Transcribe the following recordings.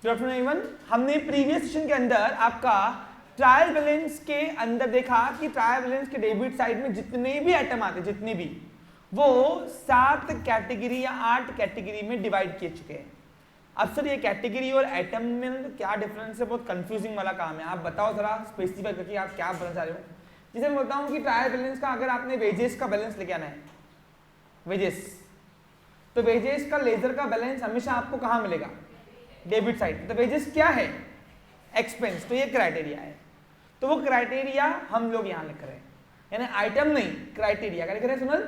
हमने previous session के अंदर आपका ट्रायल बैलेंस के अंदर देखा कि ट्रायल बैलेंस के डेबिट साइड में जितने भी आइटम आते, जितने भी, वो 7 कैटेगरी या 8 कैटेगरी में डिवाइड किए चुके हैं। अब सर ये कैटेगरी और आइटम में क्या डिफरेंस है? बहुत कंफ्यूजिंग वाला काम है। आप बताओ जरा स्पेसिफाई करके आप क्या बोलना चाह रहे हो। जैसे मैं बताऊं कि ट्रायल बैलेंस का अगर आपने वेजेस का बैलेंस लेके आना है, वेजेस, तो वेजेस का लेजर का बैलेंस हमेशा आपको कहां मिलेगा? Debit side. तो वेजेस क्या है? एक्सपेंस। तो ये क्राइटेरिया है, तो वो क्राइटेरिया हम लोग यहां लिख रहे हैं, यानी आइटम नहीं, क्राइटेरिया क्या लिख रहे हैं सुनल?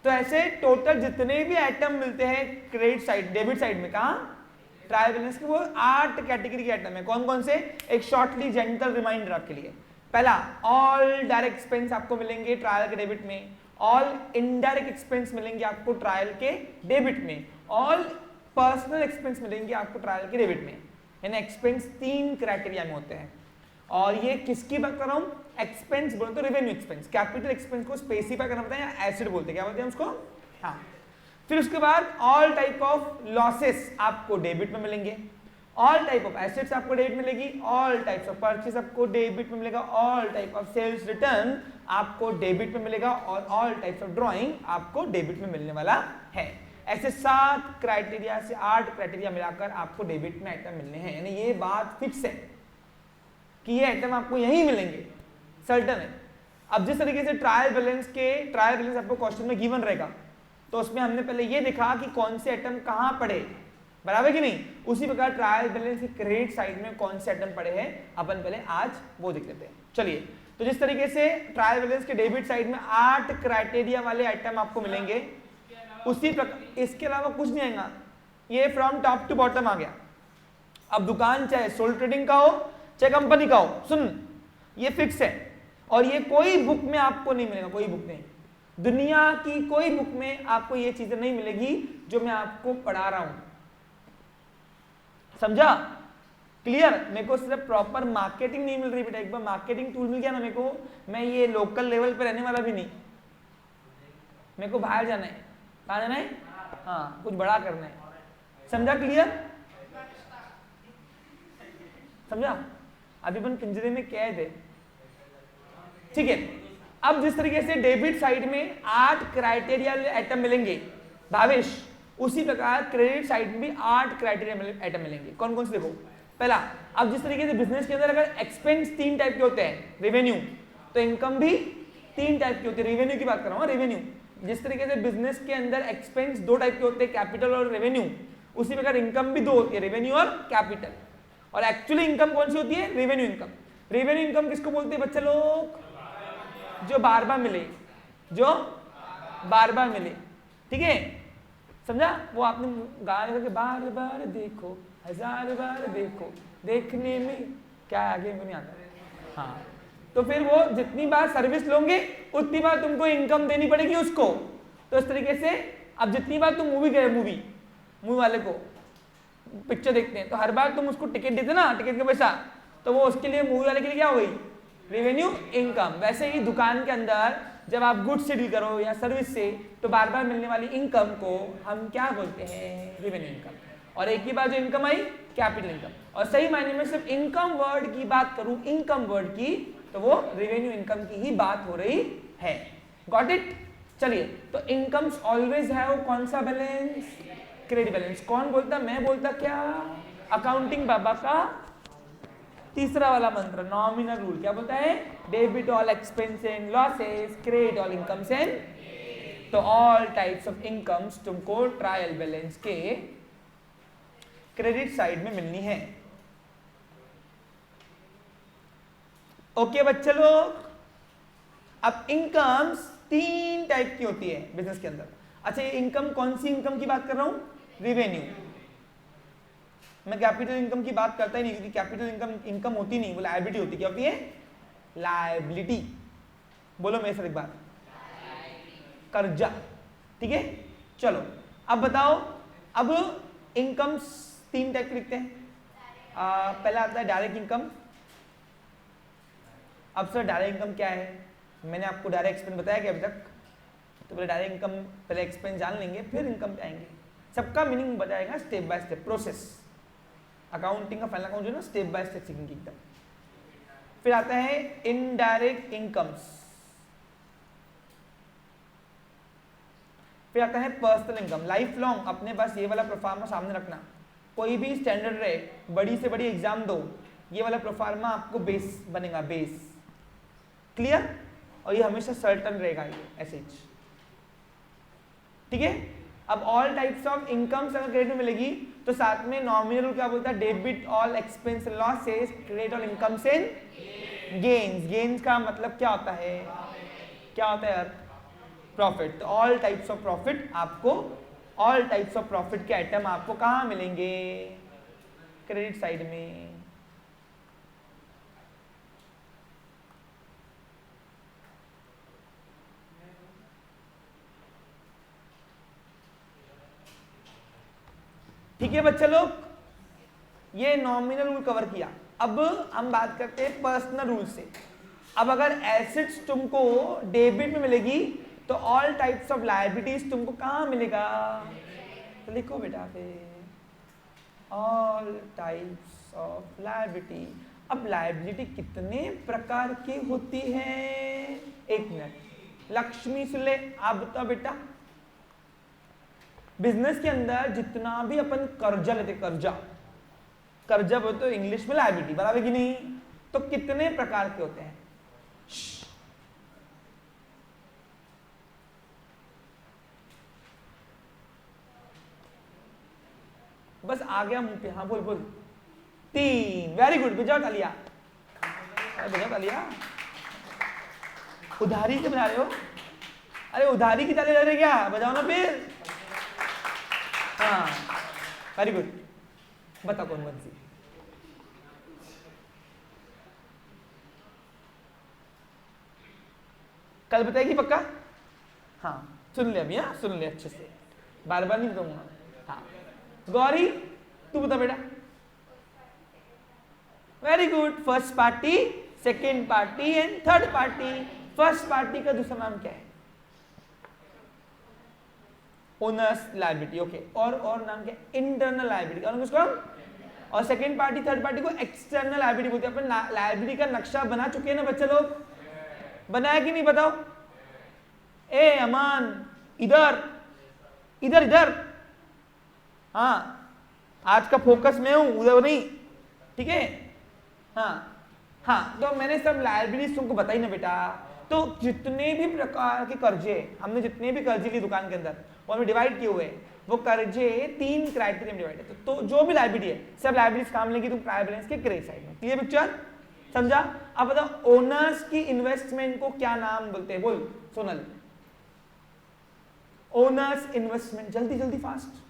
तो ऐसे टोटल जितने भी आइटम मिलते हैं क्रेडिट साइड, डेबिट साइड में, कहां? ट्रायल बैलेंस के, वो 8 कैटेगरी के आइटम है। कौन कौन से? एक शॉर्टली जेंटल रिमाइंडर आपके लिए। पहला, ऑल डायरेक्ट एक्सपेंस आपको मिलेंगे ट्रायल के डेबिट में, ऑल इनडायरेक्ट एक्सपेंस मिलेंगे आपको ट्रायल के डेबिट में, ऑल पर्सनल एक्सपेंस मिलेंगे आपको ट्रायल के डेबिट में। यानी एक्सपेंस 3 क्राइटेरिया में होते हैं। और ये किसकी बात कर रहा हूं? एक्सपेंस बोलते तो रेवेन्यू एक्सपेंस, कैपिटल एक्सपेंस को स्पेसिफाई करना पड़ता है, या एसिड बोलते हैं, क्या बोलते हैं उसको? हाँ। फिर उसके बाद ऑल टाइप ऑफ लॉसेस आपको डेबिट में मिलेंगे, ऑल टाइप ऑफ एसेट्स आपको डेबिट मिलेगी, ऑल टाइप्स ऑफ परचेज आपको डेबिट में मिलेगा, all type of sales return आपको डेबिट में मिलेगा, और ऑल टाइप्स ऑफ ड्राइंग आपको डेबिट में मिलने वाला है। ऐसे 7 क्राइटेरिया से 8 क्राइटेरिया मिलाकर आपको डेबिट में आइटम मिलने हैं। यानी ये बात फिक्स है कि ये आइटम आपको यहीं मिलेंगे, सर्टन है। अब जिस तरीके से ट्रायल बैलेंस आपको क्वेश्चन में गिवन रहेगा, तो उसमें हमने पहले ये देखा कि कौन से आइटम कहां पड़े, बराबर कि नहीं? उसी प्रकार ट्रायल बैलेंस की क्रेडिट साइड में कौन से आइटम पड़े हैं, अपन पहले आज वो देख लेते हैं। चलिए, तो जिस तरीके से ट्रायल बैलेंस के डेबिट साइड में 8 क्राइटेरिया वाले आइटम आपको मिलेंगे, उसी प्रकार इसके अलावा कुछ नहीं आएगा। ये फ्रॉम टॉप टू बॉटम आ गया। अब दुकान चाहे सोल ट्रेडिंग का हो चाहे कंपनी का हो, सुन, ये फिक्स है, और ये कोई बुक में आपको नहीं मिलेगा, कोई बुक नहीं, दुनिया की कोई बुक में आपको ये चीजें नहीं मिलेगी जो मैं आपको पढ़ा रहा हूं। समझा? क्लियर? मेरे को सिर्फ प्रॉपर मार्केटिंग नहीं मिल रही बेटा, एक बार मार्केटिंग टूल मिल गया ना मेरे को, मैं ये लोकल लेवल पे रहने वाला भी नहीं, मेरे को बाहर जाना है। कहाँ जाना है? हाँ, कुछ बड़ा करना है। समझा? क्लियर? समझा? अभी अपन पिंजरे में कैद है, ठीक है। अब जिस तरीके से डेबिट साइड में 8 क्राइटेरिया आइटम मिलेंगे भावेश, उसी प्रकार क्रेडिट साइड में भी 8 क्राइटेरिया आइटम मिलेंगे। कौन कौन से? देखो, पहला, अब जिस तरीके से बिजनेस के अंदर अगर एक्सपेंस 3 टाइप के होते हैं, रेवेन्यू, तो इनकम भी 3 टाइप की होती है। रेवेन्यू की बात कर रहा हूं, रेवेन्यू। जिस तरीके से बिजनेस के अंदर एक्सपेंस 2 टाइप के होते हैं, कैपिटल और रेवेन्यू, उसी प्रकार इनकम भी 2 होती है, रेवेन्यू और कैपिटल। और एक्चुअली इनकम कौन सी होती है? Revenue income. रेवेन्यू इनकम किसको बोलते हैं बच्चे लोग? जो बार बार मिले, जो बार बार मिले, ठीक है। समझा? वो आपने गाने करके बार बार देखो, हजार बार देखो, देखने में क्या आगे नहीं आता। हाँ, तो फिर वो जितनी बार सर्विस लोगे उतनी बार तुमको इनकम देनी पड़ेगी उसको। तो इस तरीके से अब जितनी बार तुम मूवी गए, मूवी वाले को पिक्चर देखते हैं, तो हर बार तुम उसको टिकट देते ना, टिकट का पैसा, तो वो उसके लिए, मूवी वाले के लिए क्या हो गई? Revenue income. वैसे ही दुकान के अंदर जब आप गुड्स से डील करो या सर्विस से, तो बार बार मिलने वाली इनकम को हम क्या बोलते हैं? Revenue income. और एक ही बार जो इनकम आई, कैपिटल इनकम। और सही मायने में सिर्फ इनकम वर्ड की बात करूं, इनकम वर्ड की, तो वो रेवेन्यू इनकम की ही बात हो रही है। Got it? चलिए, तो इनकम्स ऑलवेज हैव कौन सा बैलेंस? Credit balance. कौन बोलता? मैं बोलता क्या? अकाउंटिंग बाबा का तीसरा वाला मंत्र, नॉमिनल रूल। क्या बोलता है? Debit all expense and losses, credit all incomes and, तो ऑल टाइप्स ऑफ इनकम्स तुमको ट्रायल बैलेंस के क्रेडिट साइड में मिलनी है। ओके बच्चे लोग? अब इनकम्स 3 टाइप की होती है बिजनेस के अंदर। अच्छा, ये इनकम कौन सी इनकम की बात कर रहा हूं? रेवेन्यू। मैं कैपिटल इनकम की बात करता ही नहीं, क्योंकि कैपिटल इनकम होती नहीं, वो लायबिलिटी होती। क्या होती है? लायबिलिटी। बोलो मेरे साथ एक बार, कर्जा, ठीक है। चलो, अब बताओ, अब इनकम्स 3 टाइप के लिखते हैं। पहला आता है डायरेक्ट इनकम। अब सर डायरेक्ट इनकम क्या है? मैंने आपको डायरेक्ट एक्सपेंस बताया कि अभी तक, तो पहले डायरेक्ट इनकम, पहले एक्सपेंस जान लेंगे, फिर इनकम पे आएंगे। सबका मीनिंग बताएगा step by step process. Accounting का फाइनल अकाउंट जो है ना स्टेप बाय स्टेप सीखेंगे एकदम। फिर आता है इनडायरेक्ट इनकम्स, फिर आता है पर्सनल इनकम। लाइफ लॉन्ग अपने पास ये वाला प्रोफार्मा सामने रखना, कोई भी स्टैंडर्ड रहे, बड़ी से बड़ी एग्जाम दो, ये वाला प्रोफार्मा आपको बेस बनेगा, बेस। क्लियर? और ये हमेशा सर्टन रहेगा, ये ऐसे ही, ठीक है। अब ऑल टाइप्स ऑफ इनकम्स अगर क्रेडिट में मिलेगी तो साथ में नॉमिनल क्या बोलता है, debit all expense losses, credit all incomes and gains. Gains का मतलब क्या होता है, क्या होता है यार, प्रॉफिट। तो ऑल टाइप्स ऑफ प्रॉफिट आपको, ऑल टाइप्स ऑफ प्रॉफिट के आइटम आपको कहां मिलेंगे, क्रेडिट साइड में। ठीक है बच्चे लोग, ये नॉमिनल रूल कवर किया। अब हम बात करते हैं पर्सनल रूल से। अब अगर एसेट्स तुमको डेबिट में मिलेगी तो ऑल टाइप्स ऑफ लायबिलिटीज तुमको कहां मिलेगा, तो लिखो बेटा फिर ऑल टाइप्स ऑफ लायबिलिटी। अब लायबिलिटी कितने प्रकार की होती है, एक मिनट लक्ष्मी सुले आप बताओ बेटा। बिजनेस के अंदर जितना भी अपन कर्जा लेते, कर्जा, कर्जा बोलते तो इंग्लिश में लायबिलिटी, बराबर कि नहीं, तो कितने प्रकार के होते हैं, बस आ गया मुंह पे, हाँ बोल बोल, 3, वेरी गुड, बजाओ तालियां, बजाओ तालियां। उधारी से बजा रहे हो, अरे उधारी की ताली बजा रहे क्या, बजाओ ना फिर। हाँ वेरी गुड, बता कौन बंसी, कल बताएगी पक्का, हाँ सुन ले अभी, हाँ सुन ले अच्छे से, बार बार नहीं बताऊंगा। हाँ गौरी तू बता बेटा। Very good, first party, second party and third party. First party का दूसरा नाम क्या है, ओनर्स लायबिलिटी, ओके। और नाम क्या है, इंटरनल लायबिलिटी, और किसको, और सेकेंड पार्टी थर्ड पार्टी को एक्सटर्नल लायबिलिटी बोलते हैं। अपन लायबिलिटी का नक्शा बना चुके हैं ना बच्चे लोग, बनाया कि नहीं बताओ। ए अमान इधर इधर इधर, हाँ आज का फोकस में हूं, उधर नहीं, ठीक है। हाँ तो मैंने सब लायबिलिटीज तुमको बताई ना बेटा। तो जितने भी प्रकार के कर्जे, हमने जितने भी कर्जे लिए दुकान के अंदर वो हमने डिवाइड किए हुए, वो कर्जे 3 क्राइटेरिया में डिवाइड है। तो जो भी लायबिलिटी है सब लायबिलिटीज काम लेगी तुम ट्रायल बैलेंस के क्रेडिट साइड में। क्लियर पिक्चर, समझा। अब बताओ ओनर्स की इन्वेस्टमेंट को क्या नाम बोलते हैं, बोल सोनल। ओनर्स इन्वेस्टमेंट, जल्दी जल्दी फास्ट।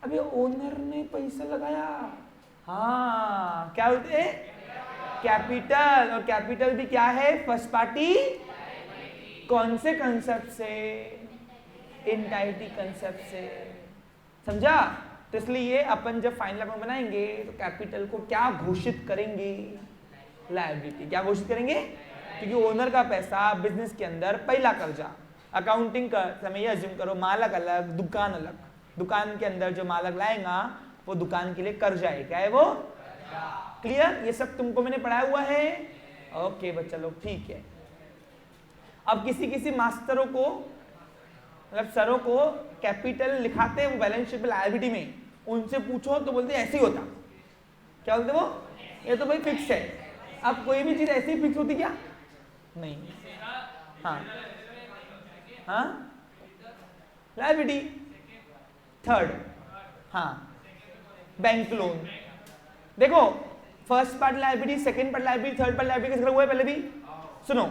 अभी ओनर ने पैसा लगाया, हाँ क्या बोलते हैं, कैपिटल। और कैपिटल भी क्या है, फर्स्ट पार्टी। कौन से कंसेप्ट से, एंटाइटी कंसेप्ट से, समझा। तो इसलिए अपन जब फाइनल अकाउंट बनाएंगे तो कैपिटल को क्या घोषित करेंगे, लायबिलिटी। क्या घोषित करेंगे, क्योंकि ओनर का पैसा बिजनेस के अंदर पहला कर्जा। अकाउंटिंग का समय अज्यूम करो, मालक अलग दुकान अलग, दुकान के अंदर जो मालक लाएगा वो दुकान के लिए कर्जा है, क्या है वो, क्लियर। ये सब तुमको मैंने पढ़ाया हुआ है, ओके बच्चा लोग, ठीक है। अब किसी किसी मास्टरों को, मतलब सरों को कैपिटल लिखाते हैं बैलेंस शीट में लायबिलिटी में, उनसे पूछो तो बोलते ऐसे ही होता। क्या बोलते वो, ये तो भाई फिक्स है। अब कोई भी चीज ऐसी फिक्स होती क्या, नहीं। हाँ हाँ लायबिलिटी थर्ड, हाँ बैंक लोन। देखो first part liability, second part liability, third part liability किसका हुआ है पहले भी सुनो।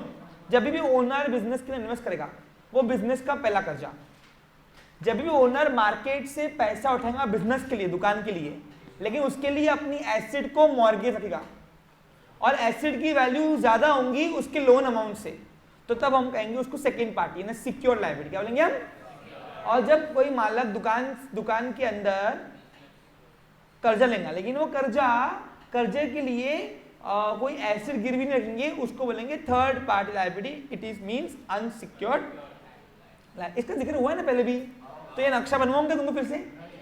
जब भी ओनर बिजनेस के लिए इन्वेस्ट करेगा वो बिजनेस का पहला कर्जा। जब भी ओनर मार्केट से पैसा उठाएगा बिजनेस के लिए, दुकान के लिए, लेकिन उसके लिए अपनी एसेट को मॉर्गेज रखेगा और एसेट की वैल्यू ज्यादा होंगी उसके लोन अमाउंट से, तो तब हम कहेंगे उसको सेकेंड पार्टी ना सिक्योर लायबिलिटी। क्या बोलेंगे हम। और जब कोई मालक दुकान के अंदर कर्जा लेगा, लेकिन वो कर्जे के लिए कोई एसेट गिरवी नहीं रखेंगे, उसको बोलेंगे third party liability. It is means unsecured. इसका जिक्र हुआ है ना पहले भी, तो ये नक्शा बनवाऊंगा तुमको फिर से,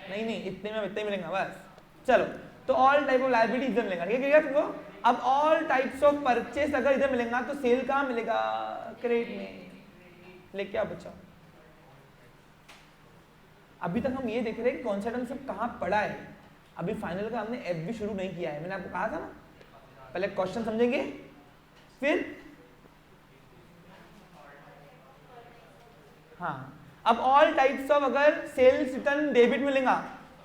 नहीं नहीं, इतने में इतने मिलेगा बस। चलो, तो ऑल टाइप ऑफ लायबिलिटी इधर मिलेगा, ठीक है तुमको। अब ऑल टाइप्स ऑफ परचेस अगर इधर मिलेगा तो सेल कहाँ मिलेगा? क्रेडिट में। लेके आओ बच्चा। अभी तक हम ये देख रहे हैं कि कौन सा टर्म सब कहाँ पड़ा है, अभी फाइनल का हमने एफ भी शुरू नहीं किया है। मैंने आपको कहा था ना, पहले क्वेश्चन समझेंगे फिर। हाँ, अब ऑल टाइप्स ऑफ अगर सेल्स रिटर्न डेबिट मिलेगा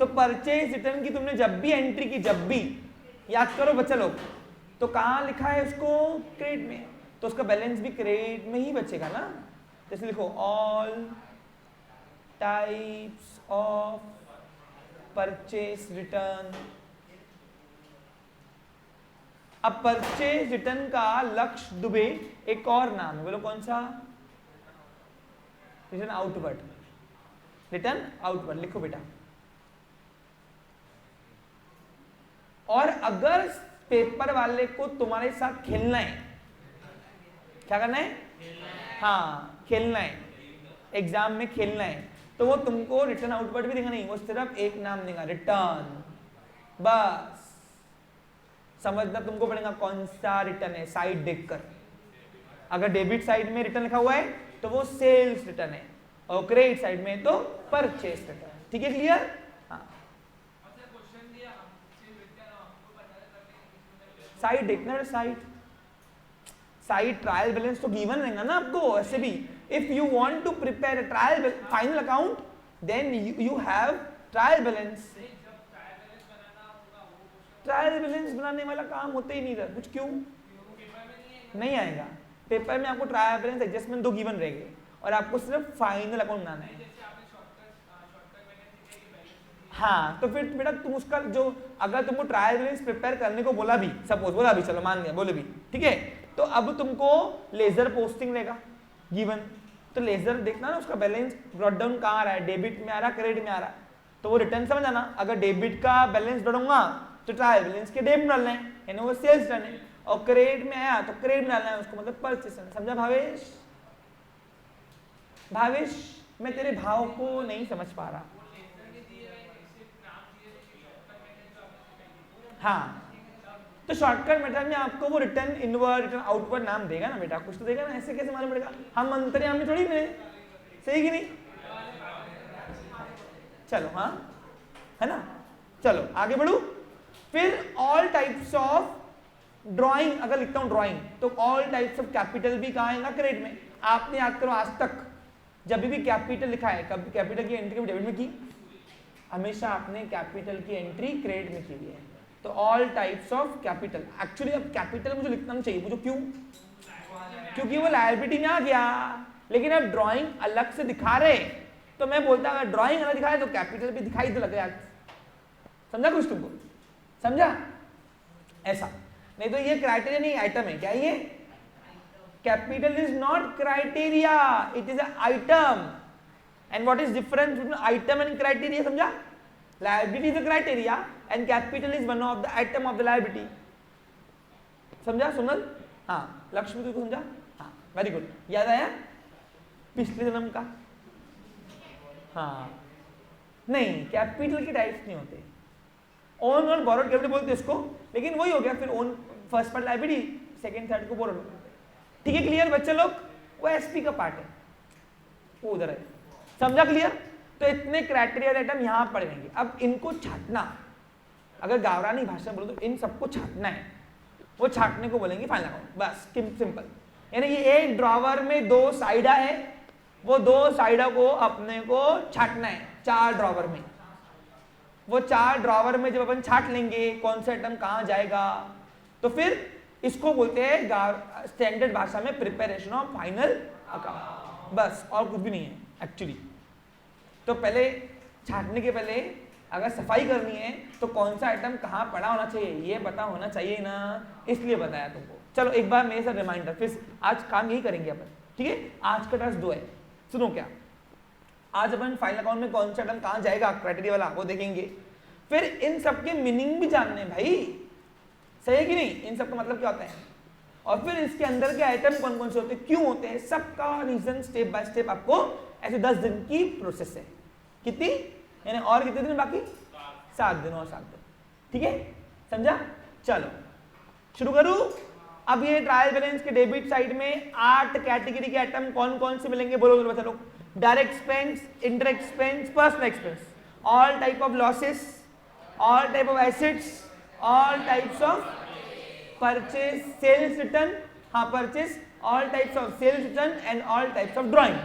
तो परचेज रिटर्न की तुमने जब भी एंट्री की, जब भी याद करो बच्चा लोग, तो कहाँ लिखा है उसको? क्रेडिट में, तो उसका बैलेंस भी क्रेडिट में ही बचेगा ना। जैसे लिखो all types of purchase return. अब परचेज रिटर्न का लक्ष्य दुबे एक और नाम है, बोलो कौन सा? Return outward. रिटर्न आउटवर्ड लिखो बेटा। और अगर पेपर वाले को तुम्हारे साथ खेलना है, क्या करना है? हाँ, खेलना है, एग्जाम में खेलना है, तो वो तुमको रिटर्न आउटवर्ड भी देगा नहीं, वो सिर्फ एक नाम देगा, रिटर्न। बस समझना तुमको पड़ेगा कौन सा रिटर्न है, साइड देखकर। अगर डेबिट साइड में रिटर्न लिखा हुआ है तो वो सेल्स रिटर्न है, और क्रेडिट साइड में तो परचेस रिटर्न। ठीक है, क्लियर? हाँ, साइड देखना, साइड ट्रायल बैलेंस तो गिवन रहेगा ना आपको ऐसे भी। If you want to prepare a trial final account then you have trial balance. Trial balance बनाने वाला काम होता ही नहीं था कुछ। क्यों नहीं आएगा? पेपर में आपको ट्रायल बैलेंस एडजस्टमेंट दो गिवन रहेंगे और आपको सिर्फ फाइनल अकाउंट बनाना है। हाँ, तो फिर बेटा तुम उसका जो, अगर तुमको ट्रायल बैलेंस प्रिपेयर करने को बोला भी, सपोज बोला भी, चलो मान लिया बोले भी, ठीक है, तो अब तुमको लेजर पोस्टिंग रहेगा गिवन, तो लेजर देखना ना उसका बैलेंस ब्रॉट डाउन कहाँ आ रहा है, डेबिट में आ रहा है, क्रेडिट में आ रहा है, तो वो रिटर्न समझ आना। अगर डेबिट का बैलेंस बढ़ाऊंगा तो ट्रायल बैलेंस के डेबिट डालना है, यानी वो सेल्स डालना है, और क्रेडिट में आया तो क्रेडिट डालना है उसको, मतलब परचेस। समझा भावेश? भावेश, मैं तेरे भाव को नहीं समझ पा रहा। हाँ, तो शॉर्टकट मेथड में आपको वो रिटर्न इनवर्ड, रिटर्न आउटवर्ड नाम देगा ना बेटा, कुछ तो देगा ना, ऐसे कैसे मालूम पड़ेगा? हम अंतर्यामी थोड़ी मिले, सही कि नहीं? चलो, हाँ है ना, चलो आगे बढ़ू। फिर ऑल टाइप्स ऑफ ड्राइंग अगर लिखता हूं ड्राइंग, तो ऑल टाइप्स ऑफ कैपिटल भी कहाँ आएगा? क्रेडिट में। आपने याद करो आज तक जब भी कैपिटल लिखा है, कब कैपिटल की एंट्री डेबिट में की? हमेशा आपने कैपिटल की एंट्री क्रेडिट में की है। तो all types of capital, actually अब कैपिटल मुझे लिखना चाहिए, मुझे क्यों? क्योंकि वो लायबिलिटी में आ गया, लेकिन अब ड्राइंग अलग से दिखा रहे, तो मैं बोलता अगर ड्राइंग अलग दिखा रहे तो कैपिटल भी दिखाई तो लग रहा है। समझा कुछ तुमको? समझा? ऐसा नहीं तो ये क्राइटेरिया नहीं, आइटम है। क्या ये? Capital is not criteria, it is a item. And what is difference between item and criteria? समझा? Liability is a criteria and capital is one of the item of the liability. समझा सुनल? हाँ, लक्ष्मी तुमको समझा? हाँ, वेरी गुड। याद आया पिछले जन्म का? हाँ, नहीं, कैपिटल के टाइप्स नहीं होते। ओन और बोरोड कैपिटल बोलते हैं इसको, लेकिन वही हो गया फिर own first part liability, second third को बोरोड। ठीक है, क्लियर बच्चे लोग? वो एसपी का पार्ट है, वो उधर है। समझा? क्लियर? तो इतने क्राइटेरिया आइटम यहां पड़ जाएंगे। अब इनको छाटना, अगर गावरानी भाषा में बोलो तो इन सबको छाटना है, वो छाटने को बोलेंगे फाइनल अकाउंट। बस सिंपल, यानी ये एक ड्रॉवर में दो साइडा है, वो दो साइडा को अपने को छाटना है 4 ड्रॉवर में। वो 4 ड्रॉवर में जब अपन छाट लेंगे कौन सा आइटम कहां जाएगा, तो फिर इसको बोलते हैं स्टैंडर्ड भाषा में प्रिपरेशन ऑफ फाइनल अकाउंट। बस, और कुछ भी नहीं है एक्चुअली। तो पहले छाटने के पहले अगर सफाई करनी है तो कौन सा आइटम कहाँ पड़ा होना चाहिए ये पता होना चाहिए ना, इसलिए बताया तुमको। चलो एक बार मेरे साथ रिमाइंडर, फिर आज काम यही करेंगे अपन। ठीक है, आज का टास्क 2 है। सुनो क्या, आज अपन फाइनल अकाउंट में कौन सा आइटम कहाँ जाएगा क्राइटेरिया वाला वो देखेंगे, फिर इन सबके मीनिंग भी जानने भाई, सही है कि नहीं? इन सबका मतलब क्या होता है, और फिर इसके अंदर के आइटम कौन कौन से होते हैं, क्यों होते हैं, सबका रीजन स्टेप बाय स्टेप आपको ऐसे 10 दिन की प्रोसेस है। कितनी? यानी और कितने दिन बाकी, 7 दिन और 7 दिन, ठीक है, समझा। चलो शुरू करूं। अब ये ट्रायल बैलेंस के डेबिट साइड में 8 कैटेगरी के आइटम कौन कौन से मिलेंगे, बोलो बता लो। Direct expense, indirect expense, personal expense, all type of losses, all type of assets, all types of purchase, sales return, हाँ purchase, all types of sales return and all types of drawing.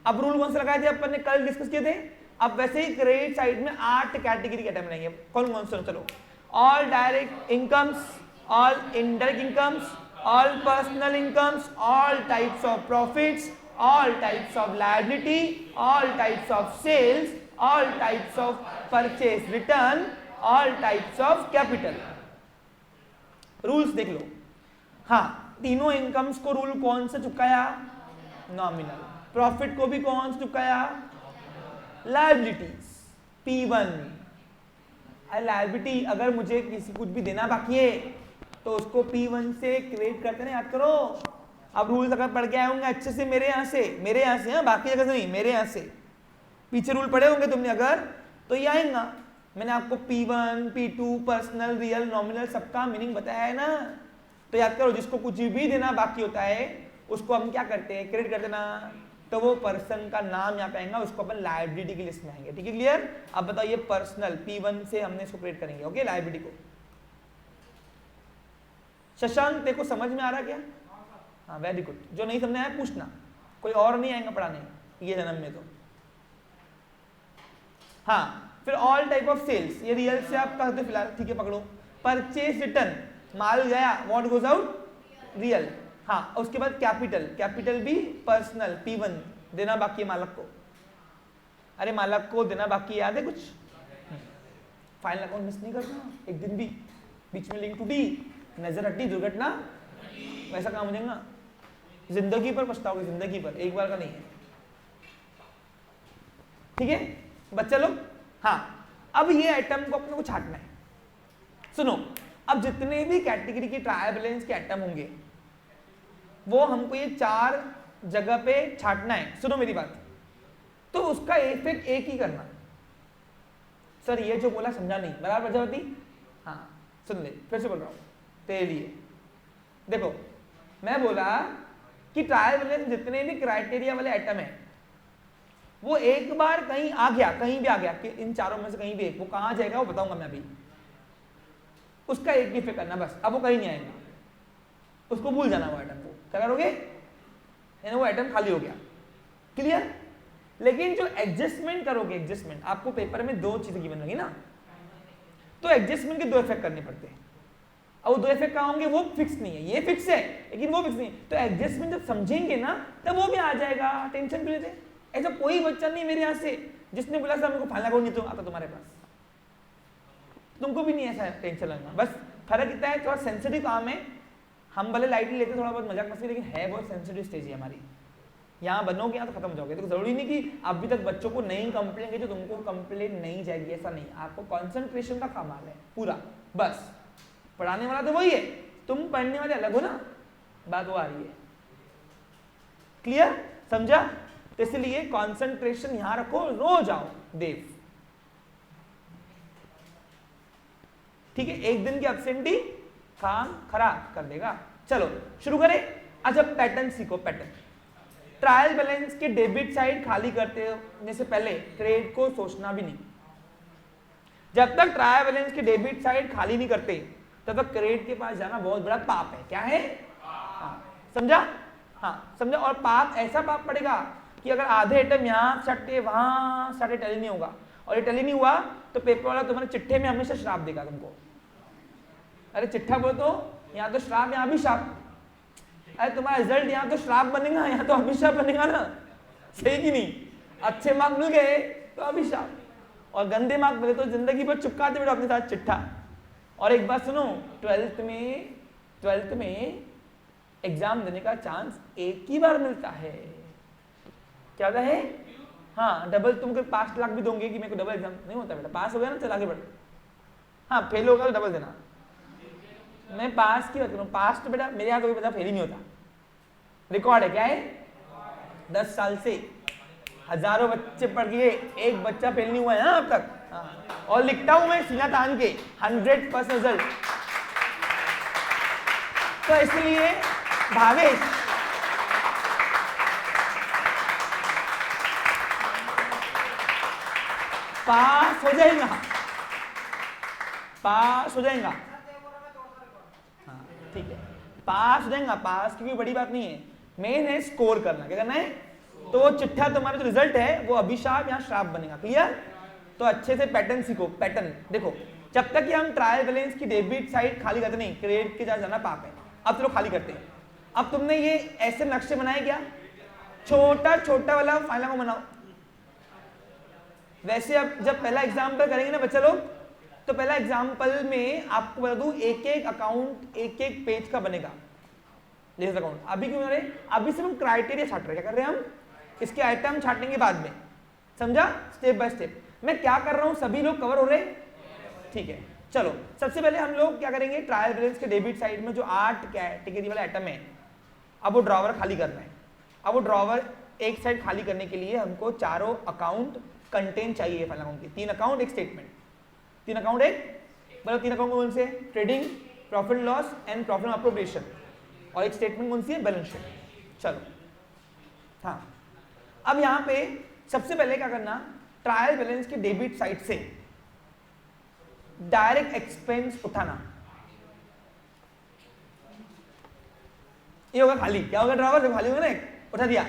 अब rule कौन से लगाए थे अपन ने, कल discuss किए थे। अब वैसे ही क्रेडिट साइड में 8 कैटेगरी के आइटम रहेंगे, कौन कौन से, चलो। All direct incomes, all indirect incomes, all personal incomes, all types of profits, all types of liability, all types of sales, all types of purchase return, all types of capital। Rules देख लो। हाँ, तीनों incomes को rule कौन सा चुकाया, nominal. Profit को भी कौन सा चुकाया, लायबिलिटीज, P1। लायबिलिटी अगर मुझे किसी कुछ भी देना बाकी है तो उसको P1 से क्रिएट करते ना, याद करो। अब रूल्स अगर पढ़ के आए होंगे अच्छे से मेरे यहाँ से, हाँ, बाकी जगह से नहीं, मेरे यहाँ से पीछे रूल पढ़े होंगे तुमने अगर, तो ये आएगा। मैंने आपको P1, P2, personal, real, nominal सबका मीनिंग बताया है ना। तो याद करो, जिसको कुछ भी देना बाकी होता है उसको हम क्या करते हैं, क्रेडिट करते ना। तो वो पर्सन का नाम यहाँ पे आएगा, उसको अपन लायबिलिटी की लिस्ट में आएंगे, ठीक है, क्लियर। अब बताओ ये पर्सनल P1 से हमने इसको क्रिएट करेंगे, ओके, लायबिलिटी को। शशांक तेरे को समझ में आ रहा क्या, हाँ वेरी गुड। जो नहीं समझ आया पूछना, कोई और नहीं आएगा पढ़ाने ये जन्म में तो। हाँ, फिर ऑल टाइप ऑफ सेल्स, ये रियल से आप कहते फिलहाल, ठीक है, पकड़ो। परचेज रिटर्न, माल गया, व्हाट गोज आउट, रियल। हाँ, उसके बाद कैपिटल, कैपिटल भी पर्सनल P1, देना बाकी है मालक को। अरे मालक को देना बाकी याद है कुछ, फाइनल अकाउंट मिस नहीं करना एक दिन भी, बीच में लिंक टूटी, नजर हटी, दुर्घटना, वैसा काम हो जाएगा, जिंदगी पर पछताओगे, जिंदगी पर, एक बार का नहीं है, ठीक है बच्चा लोग। हाँ, अब ये आइटम को अपने को छांटना है। सुनो, अब जितने भी कैटेगरी के ट्रायल बैलेंस के आइटम होंगे वो हमको ये 4 जगह पे छांटना है। सुनो मेरी बात, तो उसका इफेक्ट एक ही करना। सर ये जो बोला समझा नहीं, बराबर प्रजापति, हाँ सुन ले, फिर से बोल रहा हूं तेरे लिए। देखो मैं बोला कि ट्रायल बैलेंस जितने भी क्राइटेरिया वाले आइटम है वो एक बार कहीं आ गया, कहीं भी आ गया कि इन चारों में से कहीं भी एक, वो कहां जाएगा वो बताऊंगा मैं अभी, उसका एक ही करना बस। अब वो कहीं नहीं आएगा, उसको भूल जाना वो आइटम को, क्या करोगे, यानी वो आइटम खाली हो गया, क्लियर। लेकिन जो एडजस्टमेंट करोगे, एडजस्टमेंट आपको पेपर में 2 चीजें गिवन होंगी ना, तो एडजस्टमेंट के 2 इफेक्ट करने पड़ते हैं। अब वो 2 इफेक्ट कहाँ होंगे, वो फिक्स नहीं है, ये फिक्स है लेकिन वो फिक्स नहीं है। तो एडजस्टमेंट जब समझेंगे ना तब वो भी आ जाएगा, टेंशन क्यों लेते। ऐसा कोई बच्चा नहीं मेरे यहाँ से जिसने बोला सर मेरे को फाइनल अकाउंट नहीं तो आता तुम्हारे पास, तुमको भी नहीं ऐसा टेंशन लेना। बस फर्क इतना है, थोड़ा सेंसिटिव काम है, हम भले लाइटली लेते थोड़ा बहुत मजाक मस्ती, लेकिन है बहुत सेंसिटिव स्टेज है हमारी। यहाँ बनोगे यहाँ तो खत्म हो जाओगे। तो जरूरी नहीं कि अभी तक बच्चों को नहीं कंप्लेन की तो तुमको कंप्लेन नहीं जाएगी, ऐसा नहीं। आपको कॉन्सेंट्रेशन का कमाल है पूरा, बस पढ़ाने वाला तो वही है, तुम पढ़ने वाले अलग हो ना, बात वो आ रही है, क्लियर, समझा। तो इसलिए कॉन्सेंट्रेशन यहां रखो, रोज आओ देव, ठीक है। एक दिन की एब्सेंटी काम खराब कर देगा। चलो शुरू करें। अच्छा पैटर्न सीखो, पैटर्न। ट्रायल बैलेंस के डेबिट साइड खाली करते से पहले क्रेडिट को सोचना भी नहीं। जब तक ट्रायल बैलेंस के डेबिट साइड खाली नहीं करते तब तक क्रेडिट के पास जाना बहुत बड़ा पाप है। क्या है, समझा, हाँ समझा। और पाप ऐसा पाप पड़ेगा कि अगर आधे आइटम यहाँ सटे वहां सटे, टैली नहीं होगा, और ये टैली नहीं हुआ तो पेपर वाला तुम्हारे चिट्ठे में हमेशा श्राप देगा तुमको। अरे चिट्ठा बोलो तो यहाँ तो श्राप, यहाँ भी श्राप। अरे तुम्हारा रिजल्ट यहाँ तो श्राप बनेगा, यहाँ तो अभिशाप बनेगा ना, सही कि नहीं। अच्छे मार्क मिल गए तो अभिशाप, और गंदे मार्क मिले तो जिंदगी भर चिपकाते बैठो अपने साथ चिट्ठा। और एक बात सुनो, 12th में एग्जाम देने का चांस एक ही बार मिलता है। क्या होता है, हाँ डबल। तुमको 5 लाख भी दोगे कि मेरे को डबल एग्जाम नहीं होता बेटा, पास हो गया ना चल आगे बढ़। हाँ फेल होगा तो डबल देना। मैं पास की बात करूँ, पास तो बेटा मेरे यहाँ तो बता फेल ही नहीं होता, रिकॉर्ड है। क्या है, 10 साल से हजारों बच्चे पढ़ गए, एक बच्चा फेल नहीं हुआ है अब तक। हाँ। और लिखता हूं मैं सीना तान के 100% रिजल्ट। तो इसलिए भावेश पास हो जाएगा, पास हो जाएगा। हाँ ठीक है, पास हो जाएगा, पास की कोई बड़ी बात नहीं है। मेन है स्कोर करना। क्या करना है? तो वो चिट्ठा तुम्हारा जो रिजल्ट है वो अभिशाप या श्राप बनेगा। क्लियर? तो अच्छे से पैटर्न सीखो। पैटर्न देखो, जब तक कि हम ट्रायल बैलेंस की डेबिट साइड खाली करते नहीं, क्रेडिट के साथ जाना पाप है। अब चलो खाली करते हैं। अब तुमने ये ऐसे नक्शे बनाए क्या? छोटा छोटा वाला फाइल को बनाओ। वैसे अब जब पहला एग्जाम्पल करेंगे ना बच्चा लोग, तो पहला एग्जाम्पल में आपको बता दूं एक एक अकाउंट एक एक पेज का बनेगा लेजर अकाउंट। अभी क्यों बना रहे? अभी सिर्फ हम क्राइटेरिया छाट रहे हैं। क्या कर रहे हैं हम? इसके आइटम छाटेंगे बाद में, समझा? Step by step. मैं क्या कर रहा हूं, सभी लोग कवर हो रहे? ठीक है, चलो सबसे पहले हम लोग क्या करेंगे, ट्रायल बैलेंस के डेबिट साइड में जो 8 कैटेगरी वाला आइटम है, अब वो ड्रॉवर खाली करना है। अब वो ड्रॉवर एक साइड खाली करने के लिए हमको चारों अकाउंट कंटेन चाहिए फाइनल अकाउंट की। 3 अकाउंट एक स्टेटमेंट, 3 अकाउंट एक, मतलब 3 अकाउंट कौन से? Trading, profit loss and profit appropriation, और एक स्टेटमेंट कौन सी है? Balance sheet. चलो हाँ, अब यहां पे सबसे पहले क्या करना, ट्रायल बैलेंस के डेबिट साइड से डायरेक्ट एक्सपेंस उठाना। ये होगा खाली। क्या होगा? ड्रॉवर जो खाली होगा ना, उठा दिया,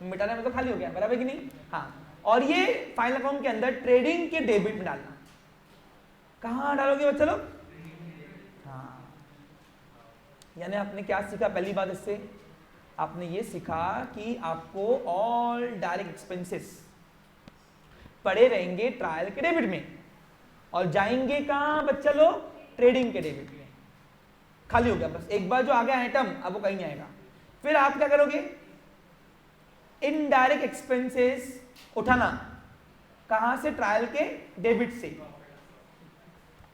मिटाने में तो खाली हो गया, बराबर कि नहीं? हाँ। और ये फाइनल अकाउंट के अंदर ट्रेडिंग के डेबिट में डालना। कहां डालोगे बच्चा लोग? हाँ, यानी आपने क्या सीखा? पहली बात इससे आपने ये सीखा कि आपको ऑल डायरेक्ट एक्सपेंसेस पड़े रहेंगे ट्रायल के डेबिट में, और जाएंगे कहां बच्चा लोग? ट्रेडिंग के डेबिट में। खाली हो गया बस, एक बार जो आ गया आइटम अब वो कहीं नहीं आएगा। फिर आप क्या करोगे? इनडायरेक्ट एक्सपेंसेस उठाना। कहां से? ट्रायल के डेबिट से,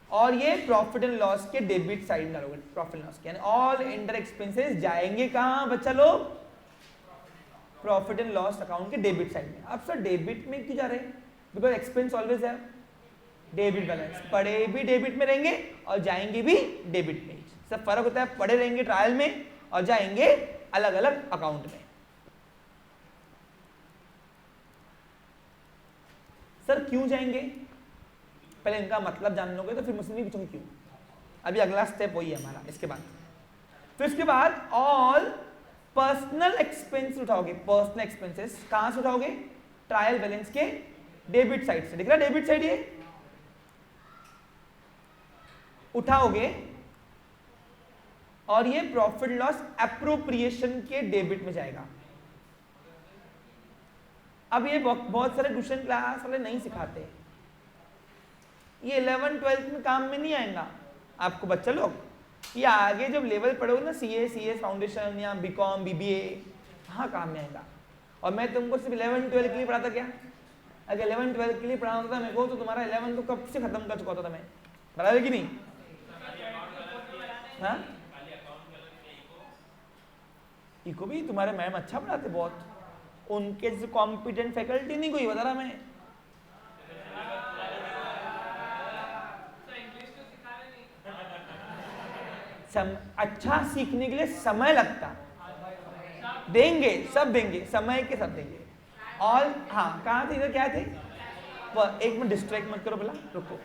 और ये प्रॉफिट एंड लॉस के डेबिट साइड में डालोगे। प्रॉफिट एंड लॉस के, यानी ऑल इनडायरेक्ट एक्सपेंसेस जाएंगे कहां बच्चा लोग? प्रॉफिट एंड लॉस अकाउंट के डेबिट साइड में। अब सर डेबिट में क्यों जा रहे हैं? बिकॉज एक्सपेंस ऑलवेज है डेबिट बैलेंस, पड़े भी डेबिट में रहेंगे और जाएंगे भी डेबिट में। सब फर्क होता है, पड़े रहेंगे ट्रायल में और जाएंगे अलग अलग अकाउंट में। सर क्यों जाएंगे? पहले इनका मतलब जान लोगे तो फिर मुझसे नहीं पूछोगे क्यों। अभी अगला स्टेप वही है हमारा इसके बाद। फिर इसके बाद ऑल पर्सनल एक्सपेंस उठाओगे। पर्सनल एक्सपेंसेस कहां से उठाओगे? ट्रायल बैलेंस के डेबिट साइड से। दिख रहा है डेबिट साइड? ये उठाओगे और ये प्रॉफिट लॉस एप्रोप्रिएशन के डेबिट में जाएगा। अब ये बहुत सारे ट्यूशन क्लास वाले नहीं सिखाते, ये 11-12 में काम में नहीं आएगा आपको बच्चा लोग। ये आगे जब लेवल पढ़ोगे ना, सीए फाउंडेशन या बीकॉम बीबीए, हाँ काम में आएगा। और मैं तुमको सिर्फ 11-12 के लिए पढ़ाता क्या? अगर 11-12 के लिए पढ़ा होता मेरे को तो तुम्हारा 11 तो कब से खत्म कर चुका होता था मैं, बराबर कि नहीं? हाँ, इको भी तुम्हारे मैम अच्छा पढ़ाते बहुत, उनके जैसे कॉम्पिटेंट फैकल्टी नहीं कोई, बता रहा मैं। अच्छा सीखने के लिए समय लगता, देंगे सब देंगे, समय के सब देंगे। और हाँ, कहाँ थे? इधर क्या थे? एक मिनट डिस्ट्रैक्ट मत करो, बोला रुको।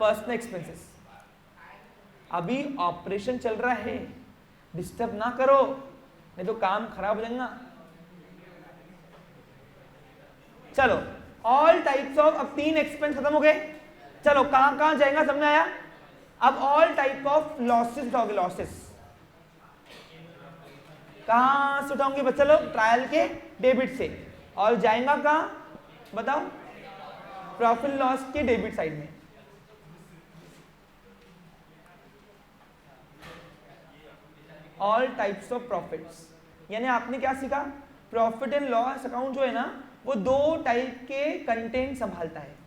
पर्सनल एक्सपेंसेस, अभी ऑपरेशन चल रहा है, डिस्टर्ब ना करो नहीं तो काम खराब हो जाएगा। चलो ऑल टाइप्स ऑफ, अब 3 एक्सपेंस खत्म हो गए। चलो कहां कहां जाएगा, समझ आया? अब ऑल टाइप ऑफ लॉसेस उठाओगे। लॉसेस कहां से उठाओगे बच्चा लोग? ट्रायल के डेबिट से, और जाएगा कहां बताओ? प्रॉफिट लॉस के डेबिट साइड में। ऑल टाइप्स ऑफ प्रॉफिट्स, यानी आपने क्या सीखा? प्रॉफिट एंड लॉस अकाउंट जो है ना, वो 2 टाइप के कंटेंट संभालता है,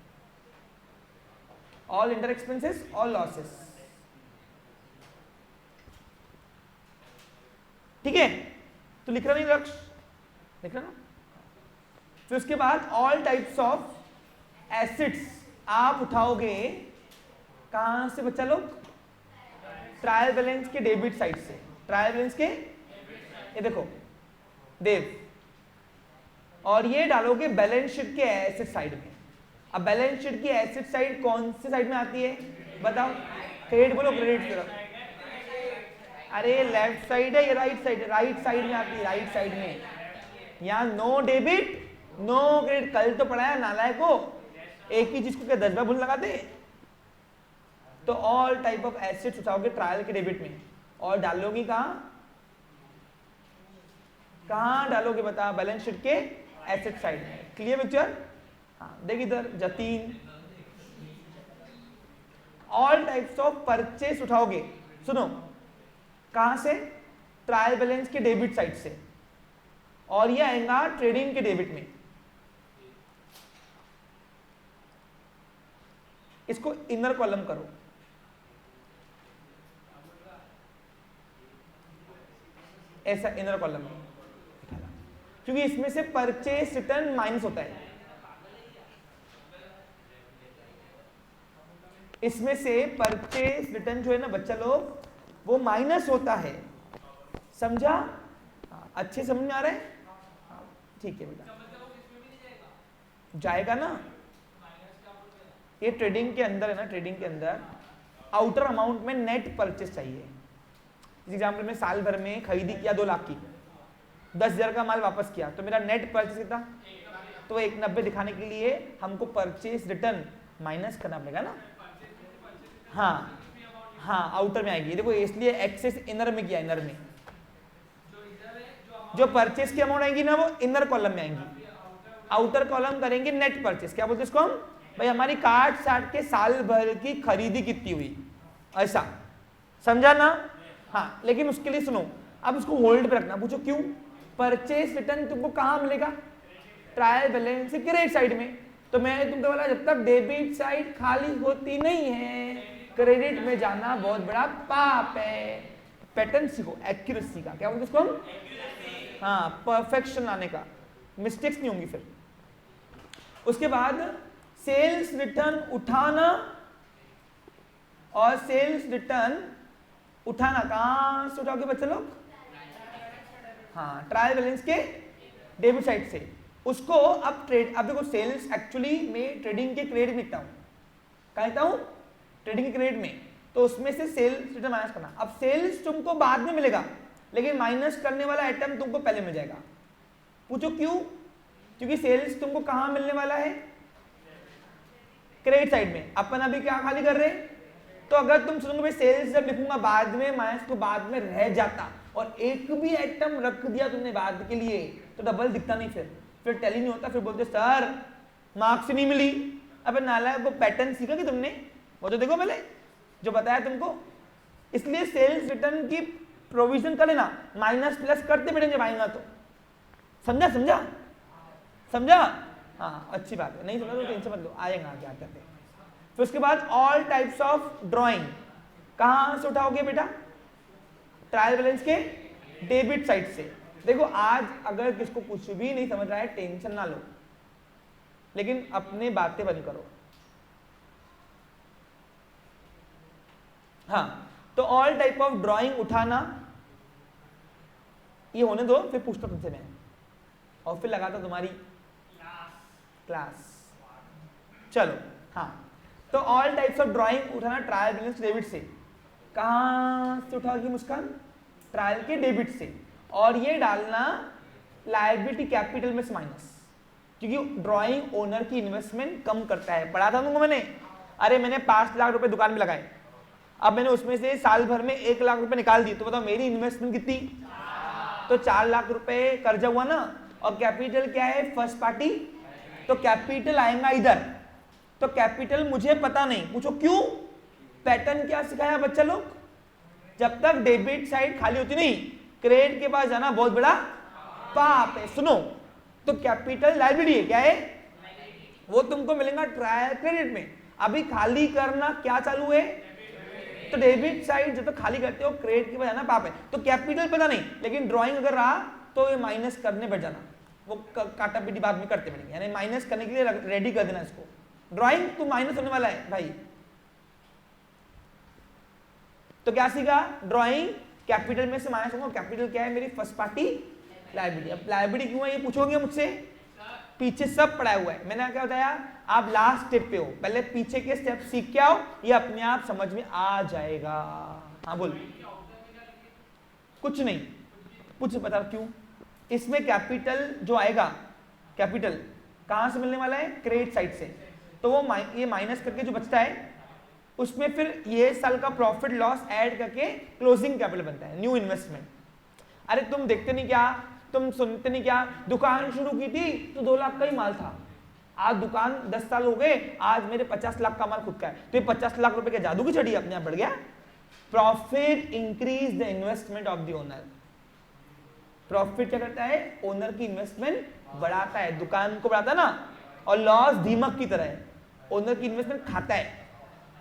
ऑल इंडायरेक्ट एक्सपेंसेस और लॉसेस। ठीक है, तो लिख रहा नहीं लक्ष्य, लिख रहा ना। फिर उसके बाद ऑल टाइप्स ऑफ एसिड्स आप उठाओगे कहां से बच्चा लोग, ट्रायल बैलेंस के डेबिट साइड से, ट्रायल बैलेंस के, ये देखो देव, और ये डालोगे बैलेंस शीट के एसिड साइड में। अब बैलेंस शीट की एसिड साइड कौन सी साइड में आती है बताओ, क्रेडिट बोलो, क्रेडिट तरफ, अरे लेफ्ट साइड है या राइट साइड है, राइट साइड में आती है, राइट साइड में। यहाँ नो डेबिट नो क्रेडिट, कल तो पढ़ाया नालायक को, एक ही चीज को क्या 10 बार भूल लगाते। तो ऑल टाइप ऑफ एसिड्स उठाओगे ट्रायल के डेबिट में और डालोगी कहां, कहां डालोगे बता, बैलेंस शीट के एसिड साइड में। Clear picture? हाँ देख इधर Jatin, all types of purchase उठाओगे, सुनो कहां से, ट्रायल बैलेंस के डेबिट साइड से, और ये आएगा ट्रेडिंग के डेबिट में। इसको इनर कॉलम करो, ऐसा इनर कॉलम में, क्योंकि इसमें से परचेस रिटर्न माइनस होता है, इसमें से परचेस रिटर्न जो है ना बच्चा लोग वो माइनस होता है, समझा? अच्छे समझ में आ रहा है? ठीक है बेटा, जाएगा ना, ये ट्रेडिंग के अंदर है ना, ट्रेडिंग के अंदर आउटर अमाउंट में नेट परचेस चाहिए। इस एग्जाम्पल में साल भर में खरीदी किया 2 लाख की, 10,000 का माल वापस किया, तो मेरा नेट परचेस कितना, तो 190 दिखाने के लिए हमको परचेस रिटर्न माइनस करना पड़ेगा ना। हाँ हाँ आउटर में आएगी, देखो इसलिए एक्सेस इनर में किया, इनर में जो परचेस की अमाउंट आएगी ना वो इनर कॉलम में आएंगी, आउटर कॉलम करेंगे नेट परचेस। क्या बोलते हैं इसको हम, भाई हमारी काट साट के साल भर की खरीदी कितनी हुई, ऐसा, समझा ना? हाँ लेकिन उसके लिए सुनो, अब उसको होल्ड पे रखना, पूछो क्यों, परचेस रिटर्न तुमको कहां मिलेगा, ट्रायल बैलेंस के क्रेडिट साइड में। तो मैं तुमको बोला जब तक डेबिट साइड खाली होती नहीं है क्रेडिट में जाना बहुत बड़ा पाप है। पैटर्न सीखो, एक्यूरेसी का, क्या बोलते इसको हम, हाँ परफेक्शन लाने का, मिस्टेक्स नहीं होंगी फिर। उसके बाद सेल्स रिटर्न उठाना, और सेल्स रिटर्न उठाना कहां से उठाओगे बच्चे लोग, हाँ ट्रायल बैलेंस के डेबिट साइड से। उसको अब अब देखो सेल्स एक्चुअली में ट्रेडिंग के क्रेडिट में लिखता हूं, क्या लिखता हूं, ट्रेडिंग के क्रेडिट में, तो उसमें से सेल्स रिटर्न माइनस करना। अब सेल्स तुमको बाद में मिलेगा, लेकिन माइनस करने वाला आइटम तुमको पहले मिल जाएगा। पूछो क्यों, क्योंकि सेल्स तुमको कहां मिलने वाला है, क्रेडिट साइड में। अपन अभी क्या खाली कर रहे हैं, तो अगर तुम सुनोगे सेल्स जब लिखूंगा बाद में, माइनस को बाद में रह जाता, और एक भी आइटम रख दिया तुमने बाद के लिए तो डबल दिखता नहीं, फिर टैली नहीं होता, फिर बोलते सर मार्क्स नहीं मिली। अब नालायक वो पैटर्न सीखा कि तुमने, वो तो देखो पहले जो बताया तुमको। इसलिए सेल्स रिटर्न की प्रोविजन कर लेना, माइनस प्लस करते बैठेंगे आएगा तो, समझा समझा समझा? हाँ अच्छी बात है, नहीं समझा तो टेंशन मत लो, आएगा आगे आते हैं। फिर उसके बाद ऑल टाइप्स ऑफ ड्राइंग कहां से उठाओगे बेटा, ट्रायल बैलेंस के डेबिट साइड से। देखो आज अगर किसको कुछ भी नहीं समझ रहा है टेंशन ना लो, लेकिन अपने बातें बंद करो। हाँ तो ऑल टाइप ऑफ ड्राइंग उठाना, ये होने दो, फिर पूछता तुमसे मैं, और फिर लगाता तुम्हारी क्लास। चलो हाँ, तो ऑल टाइप्स ऑफ ड्राइंग उठाना ट्रायल बैलेंस डेबिट से। कहां से उठाओगी मुस्कान, ट्रायल के डेबिट से, और ये डालना लायबिलिटी कैपिटल में से माइनस, क्योंकि ड्राइंग ओनर की इन्वेस्टमेंट कम करता है। पढ़ा था तुमको मैंने, अरे मैंने 5 लाख रुपए दुकान में लगाए, अब मैंने उसमें से साल भर में 1 लाख रुपए निकाल दिए, तो बताओ मेरी इन्वेस्टमेंट कितनी, तो 4 लाख रुपए कर्जा हुआ ना, और कैपिटल क्या है, फर्स्ट पार्टी, तो कैपिटल आएगा इधर, तो कैपिटल मुझे पता नहीं। पूछो क्यों, पैटर्न क्या सिखाया बच्चा लोग, जब तक डेबिट साइड खाली होती नहीं क्रेडिट के पास जाना बहुत बड़ा पाप है। सुनो, तो कैपिटल लायबिलिटी है, क्या है वो तुमको मिलेगा ट्रायल क्रेडिट में। अभी खाली करना क्या चालू है, तो डेबिट साइड जब तक खाली करते हो क्रेडिट के पास जाना पाप है। तो कैपिटल पता नहीं, लेकिन ड्राइंग अगर रहा तो ये माइनस करने बैठ जाना, वो काटा पीटी बाद में करते बढ़ेंगे, यानी माइनस करने के लिए रेडी कर देना इसको। ड्राइंग तो माइनस होने वाला है भाई, तो क्या सीखा, ड्राइंग कैपिटल में से माइनस होगा, कैपिटल क्या है मेरी फर्स्ट पार्टी लायबिलिटी। अब लायबिलिटी क्यों है ये पूछोगे मुझसे, पीछे सब पढ़ा हुआ है, मैंने क्या बताया, आप लास्ट स्टेप पे हो, पहले पीछे के स्टेप सीख के आओ, ये अपने आप समझ में आ जाएगा। हाँ बोल, कुछ नहीं, कुछ बता क्यों, इसमें कैपिटल जो आएगा, कैपिटल कहां से मिलने वाला है, क्रेडिट साइड से, तो वो ये माइनस करके जो बचता है उसमें फिर ये साल का प्रॉफिट लॉस ऐड करके क्लोजिंग कैपिटल बनता है, न्यू इन्वेस्टमेंट। अरे तुम देखते नहीं क्या, तुम सुनते नहीं क्या, दुकान शुरू की थी तो 2 लाख का ही माल था, आज दुकान 10 साल हो गए, आज मेरे 50 लाख का माल खुद का है, तो ये 50 लाख रुपए के जादू की छड़ी अपने आप बढ़ गया। Profit increase the investment of the owner, profit क्या करता है, ओनर की इन्वेस्टमेंट बढ़ाता है, दुकान को बढ़ाता है ना, और लॉस दीमक की तरह है, ओनर की इन्वेस्टमेंट खाता है,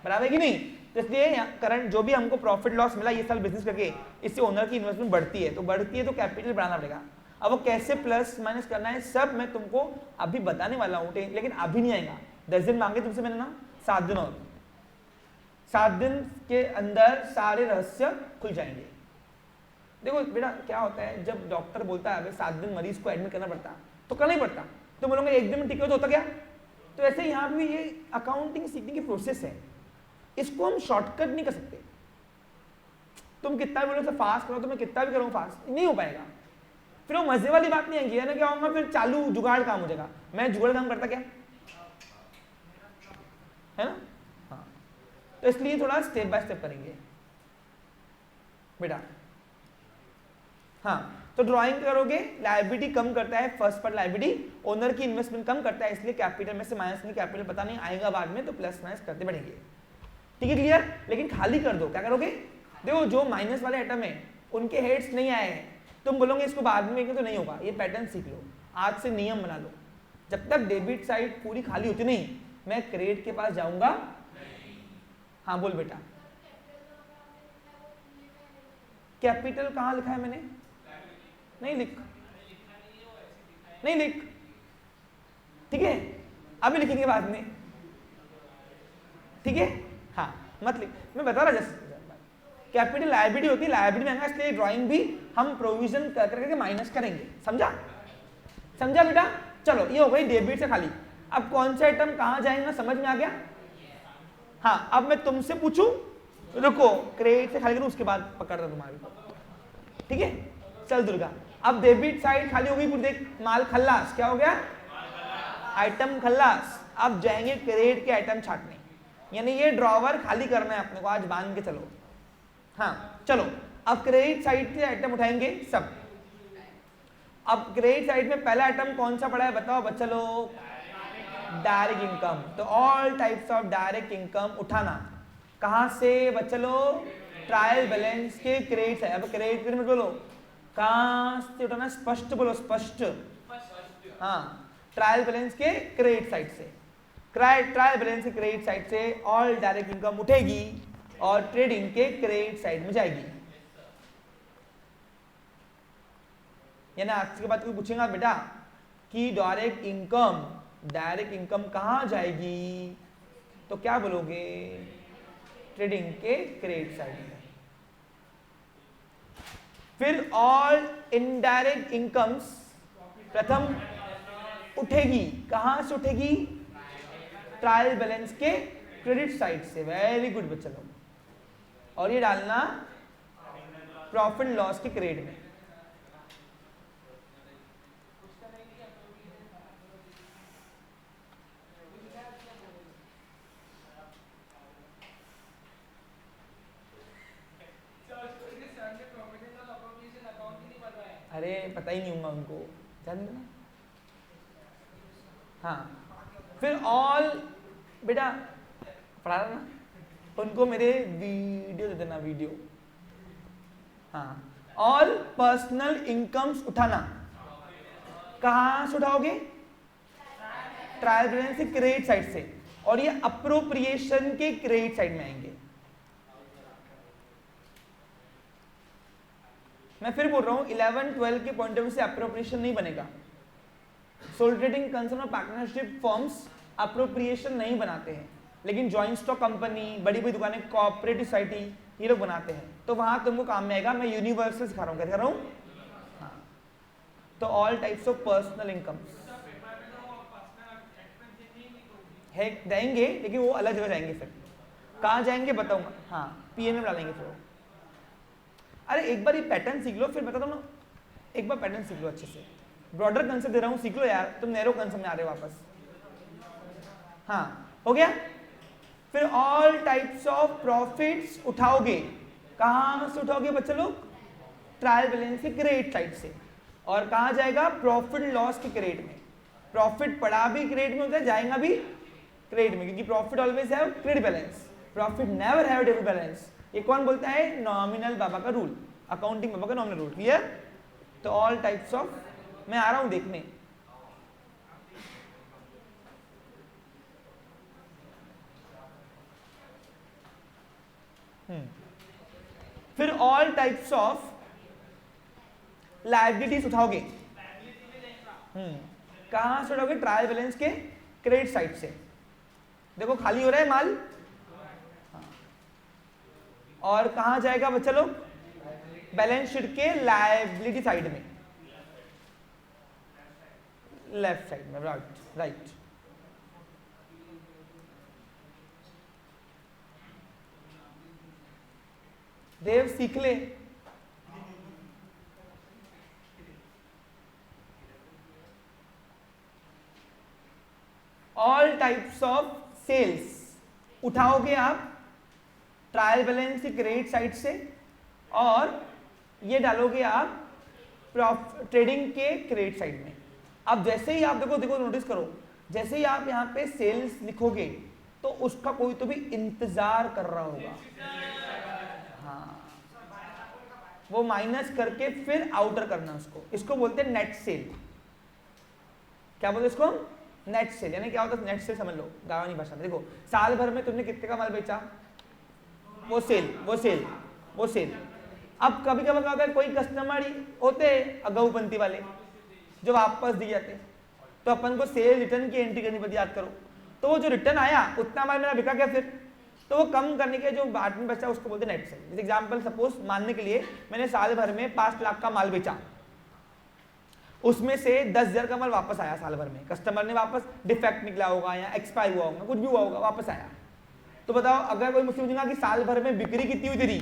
बराबर कि नहीं, तो इसलिए करंट जो भी हमको प्रॉफिट लॉस मिला ये साल बिजनेस करके, इससे ओनर की इन्वेस्टमेंट बढ़ती है, तो बढ़ती है तो कैपिटल बढ़ाना पड़ेगा। अब वो कैसे प्लस माइनस करना है सब मैं तुमको अभी बताने वाला हूँ, लेकिन अभी नहीं आएगा, 10 दिन मांगे तुमसे मैंने ना, 7 दिन और, 7 दिन के अंदर सारे रहस्य खुल जाएंगे। देखो बेटा क्या होता है, जब डॉक्टर बोलता है अगर 7 दिन मरीज को एडमिट करना पड़ता तो करना ही पड़ता, तो बोलोगे 1 दिन में ठीक हो तो होता क्या, तो ऐसे यहाँ भी ये अकाउंटिंग सीखने की प्रोसेस है, इसको हम शॉर्टकट नहीं कर सकते। तुम कितना भी बोलो तो फास्ट करो, तो मैं कितना भी करूँ फास्ट नहीं हो पाएगा, फिर वो मजे वाली बात नहीं आएगी, है ना, क्या होगा फिर चालू जुगाड़ काम हो जाएगा, मैं जुगाड़ काम करता क्या है ना, हाँ, तो इसलिए थोड़ा स्टेप बाय स्टेप करेंगे बेटा। हाँ, तो ड्राइंग करोगे, लायबिलिटी कम करता है, फर्स्ट पार्ट लायबिलिटी, ओनर की इन्वेस्टमेंट कम करता है, इसलिए कैपिटल में से माइनस में कैपिटल पता नहीं आएगा बाद में, तो प्लस माइनस करते बढ़ेंगे, ठीक है क्लियर। लेकिन खाली कर दो, क्या करोगे, देखो जो माइनस वाले आइटम है उनके हेड्स नहीं आए हैं, तुम बोलोगे इसको बाद में तो नहीं होगा, ये पैटर्न सीख लो, आज से नियम बना लो, जब तक डेबिट साइड पूरी खाली होती नहीं मैं क्रेडिट के पास जाऊंगा। हाँ बोल बेटा, कैपिटल कहां लिखा है मैंने, नहीं लिख, नहीं लिख, ठीक है, अभी लिखेंगे बाद में, ठीक है, हाँ मत लिख, मैं बता रहा जैसे कैपिटल लायबिलिटी होती है, लायबिलिटी महंगा, इसलिए ड्राइंग भी हम प्रोविजन कर करके माइनस करेंगे, समझा, समझा बेटा। चलो ये हो गई डेबिट से खाली, अब कौन सा आइटम कहां जाएंगे समझ में आ गया। हाँ अब मैं तुमसे पूछूं, रुको क्रेडिट से खाली करूं उसके बाद पकड़ता तुम्हारी, ठीक है, चल दुर्गा, अब डेबिट साइड खाली हो गई पूरी, देख माल खल्लास, क्या हो गया, आइटम खल्लास, अब जाएंगे क्रेडिट के आइटम छाटने, यानी ये ड्रॉवर खाली करना है अपने को, आज बांध के चलो। हाँ चलो अब क्रेडिट साइड से आइटम उठाएंगे सब। अब क्रेडिट साइड में पहला आइटम कौन सा पड़ा है बताओ बच्चा लोग, डायरेक्ट इनकम, तो all types of direct income उठाना, कहां से बच्चा लोग, ट्रायल बैलेंस के क्रेडिट है, अब क्रेडिट में बोलो कहां से उठाना, स्पष्ट बोलो, स्पष्ट, हाँ ट्रायल बैलेंस के क्रेडिट साइड से, ट्रायल बैलेंस के क्रेडिट साइड से ऑल डायरेक्ट इनकम उठेगी और ट्रेडिंग के क्रेडिट साइड में जाएगी। यानी आज के बाद कोई पूछेगा बेटा कि डायरेक्ट इनकम कहां जाएगी, तो क्या बोलोगे, ट्रेडिंग के क्रेडिट साइड में। फिर ऑल इनडायरेक्ट इनकम्स प्रथम उठेगी, कहां से उठेगी, ट्रायल बैलेंस के क्रेडिट साइड से, वेरी गुड बच्चा लोग, और ये डालना प्रॉफिट लॉस के क्रेडिट में। अरे पता ही नहीं होगा उनको, जान देना। हाँ फिर ऑल बेटा पढ़ा रहा ना, उनको मेरे वीडियो दे देना, वीडियो। हाँ ऑल पर्सनल इनकम्स उठाना, कहां से उठाओगे, ट्रायल बैलेंस से क्रेडिट साइड से, और ये अप्रोप्रिएशन के क्रेडिट साइड में आएंगे। मैं फिर बोल रहा हूँ 11-12 के पॉइंट ऑफ व्यू से अप्रोप्रिएशन नहीं बनेगा। सोल ट्रेडिंग कंसर्न और पार्टनरशिप फॉर्म्स अप्रोप्रिएशन नहीं बनाते हैं, लेकिन जॉइंट स्टॉक कंपनी, बड़ी बड़ी दुकानें, कोऑपरेटिव सोसाइटी, ये लोग बनाते हैं, तो वहां तुमको काम में आएगा। मैं यूनिवर्सल सिखा रहा हूँ, क्या सिखा रहा हूँ? हाँ, तो all types of personal income है देंगे, लेकिन वो अलग जगह जाएंगे। फिर कहाँ जाएंगे बताऊंगा। हाँ, पीएन में डालेंगे फिर। अरे एक बार ये पैटर्न सीख लो, फिर बताता हूँ ना। एक बार पैटर्न सीख लो अच्छे से, ब्रॉडर कंसेप्ट दे रहा हूँ, सीख लो यार। तुम नैरो कंसेप्ट में आ रहे हो वापस। हाँ, हो गया। फिर ऑल टाइप्स ऑफ प्रॉफिट्स उठाओगे। कहां से उठाओगे बच्चे लोग? ट्रायल बैलेंस के क्रेडिट साइड से। और कहां जाएगा? प्रॉफिट लॉस के क्रेडिट में। प्रॉफिट पड़ा भी क्रेडिट में होता है, जाएगा भी क्रेडिट में, क्योंकि profit always have credit balance, profit never have debit balance. ये कौन बोलता है? नॉमिनल बाबा का रूल, अकाउंटिंग बाबा का नॉमिनल रूल। क्लियर? तो ऑल टाइप्स ऑफ, मैं आ रहा हूं देखने। फिर ऑल टाइप्स ऑफ लायबिलिटीज उठाओगे। कहां से उठाओगे? ट्रायल बैलेंस के क्रेडिट साइड से। देखो खाली हो रहा है माल। और कहां जाएगा बच्चा लोग? बैलेंस शीट के लायबिलिटी साइड में, लेफ्ट साइड में, राइट। देव सीख ले। ऑल टाइप्स ऑफ सेल्स उठाओगे आप ट्रायल बैलेंस की क्रेडिट साइड से, और ये डालोगे आप ट्रेडिंग के क्रेडिट साइड में। अब जैसे ही आप देखो नोटिस करो, जैसे ही आप यहां पे सेल्स लिखोगे तो उसका कोई तो भी इंतजार कर रहा होगा। हाँ, वो माइनस करके फिर आउटर करना उसको, इसको बोलते हैं नेट सेल। क्या बोलते हैं इसको? Net cell. यानी क्या होता है नेट सेल? समझ लो गाँव भाषा में। देखो साल भर में तुमने कितने का माल बेचा, वो सेल। अब कभी कभी क्या होता है, कोई कस्टमर होते अगौपंथी वाले जो वापस दिए जाते, तो अपन को सेल रिटर्न की एंट्री करनी पड़ती, याद करो। तो वो जो रिटर्न आया उतना माल मेरा बिका क्या, फिर तो वो कम करने के जो बाद में बचा उसको बोलते नेट सेल। जैसे एग्जांपल सपोज मानने के लिए मैंने साल भर में 5 लाख का माल बेचा, उसमें से 10,000 का माल वापस आया साल भर में, कस्टमर ने वापस डिफेक्ट निकला होगा या एक्सपायर हुआ होगा, कुछ भी हुआ होगा, वापस आया। तो बताओ अगर कोई मुझसे पूछेगा कि साल भर में बिक्री कितनी हुई तेरी,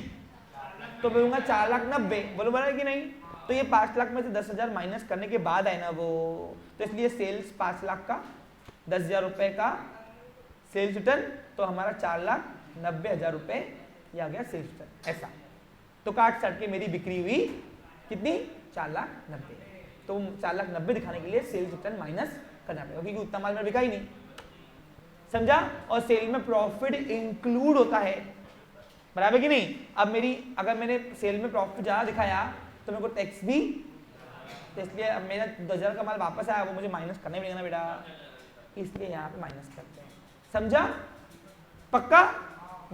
तो बोलूंगा 4,90,000। बोलो बराबर कि नहीं? तो ये 5 लाख में से 10,000 माइनस करने के बाद है ना वो, तो इसलिए सेल्स 5 लाख का, 10,000 रुपए का सेल्स रिटर्न, तो हमारा 4,90,000 रुपए ये आ गया सेल्स रिटर्न। ऐसा तो काट साट के मेरी बिक्री हुई कितनी? 4,90,000। तो 4,90,000 दिखाने के लिए सेल्स रिटर्न माइनस करना पड़ेगा, क्योंकि उतना माल मेरा बिका ही नहीं। समझा? और सेल में प्रॉफिट इंक्लूड होता है, बराबर कि नहीं? अब मेरी अगर मैंने सेल में प्रॉफिट ज्यादा दिखाया तो मेरे को टैक्स भी, तो इसलिए अब मेरा 10,000 का माल वापस आया, वो मुझे माइनस करना पड़ेगा ना बेटा, इसलिए यहाँ पे माइनस करते हैं। समझा? पक्का?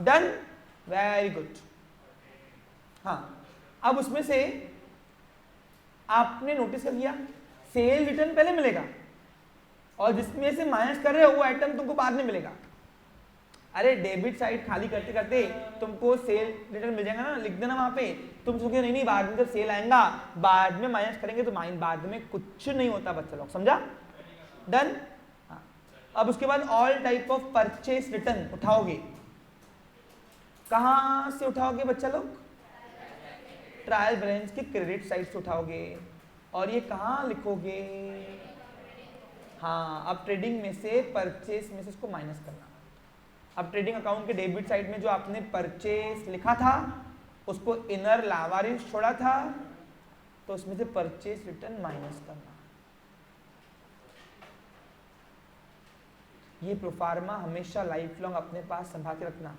डन? Very good. हाँ, अब उसमें से आपने नोटिस कर लिया सेल रिटर्न पहले मिलेगा, और जिसमें से माइनस कर रहे हो वो आइटम तुमको बाद में मिलेगा। अरे डेबिट साइड खाली करते करते तुमको सेल रिटर्न मिल जाएगा ना, लिख देना वहां पे। तुम सोचोगे नहीं बाद में जब सेल आएगा बाद में माइनस करेंगे, तो बाद में कुछ नहीं होता बच्चा लोग। समझा? डन? हाँ। अब उसके बाद all type of purchase return उठाओगे। कहां से उठाओगे बच्चा लोग? ट्रायल बैलेंस की क्रेडिट साइड से उठाओगे। और ये कहां लिखोगे? हाँ, अब ट्रेडिंग में से परचेस में से इसको माइनस करना। अब ट्रेडिंग अकाउंट के डेबिट साइड में जो आपने परचेस लिखा था उसको इनर लावारिस छोड़ा था, तो उसमें से परचेस रिटर्न माइनस करना। ये प्रोफार्मा हमेशा लाइफ लॉन्ग अपने पास संभाल के रखना।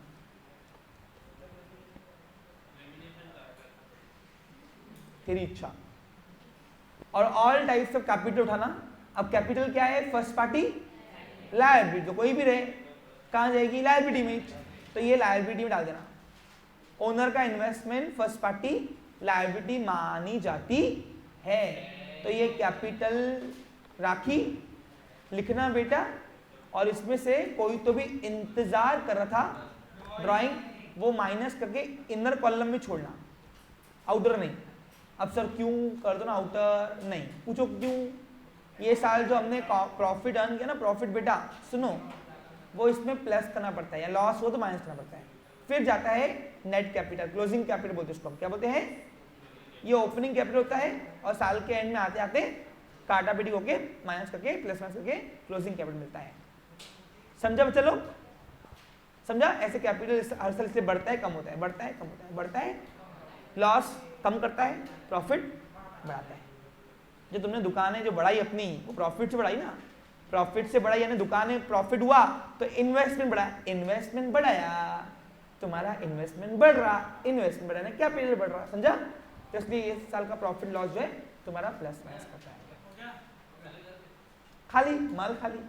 तेरी इच्छा। और ऑल टाइप्स ऑफ कैपिटल उठाना। अब कैपिटल क्या है? फर्स्ट पार्टी लायबिलिटी, तो कोई भी रहे, कहां जाएगी? लायबिलिटी में। तो ये लायबिलिटी में डाल देना। ओनर का इन्वेस्टमेंट फर्स्ट पार्टी लायबिलिटी मानी जाती है। तो ये कैपिटल राखी लिखना बेटा, और इसमें से कोई तो भी इंतजार कर रहा था ड्राइंग, वो माइनस करके इनर कॉलम में छोड़ना, आउटर नहीं। अब सर क्यों कर दो ना आउटर, नहीं पूछो क्यों। ये साल जो हमने प्रॉफिट अर्न किया ना, प्रॉफिट बेटा सुनो, वो इसमें प्लस करना पड़ता है, या लॉस हो तो माइनस करना पड़ता है। फिर जाता है नेट कैपिटल, क्लोजिंग कैपिटल बोलते हैं उसको, क्या बोलते हैं, ये ओपनिंग कैपिटल होता है, और साल के एंड में आते आते काटा बेटी होके माइनस करके प्लस माइनस करके क्लोजिंग कैपिटल मिलता है। समझा चलो, समझा? ऐसे कैपिटल हर साल से बढ़ता है कम होता है, बढ़ता है कम होता है, बढ़ता है, लॉस कम करता है, प्रॉफिट बढ़ाता है। जो तुमने दुकानें जो बढ़ाई अपनी, वो प्रॉफिट से बढ़ाई ना, प्रॉफिट से बढ़ाई, यानी दुकानें प्रॉफिट हुआ तो इन्वेस्टमेंट बढ़ा, इन्वेस्टमेंट बढ़ाया, तुम्हारा इन्वेस्टमेंट बढ़ रहा, इन्वेस्टमेंट बढ़ाने कैपिटल बढ़ रहा, समझा? तो इसलिए इस साल का प्रॉफिट लॉस जो है तुम्हारा प्लस माइनस करता है। खाली माल खाली,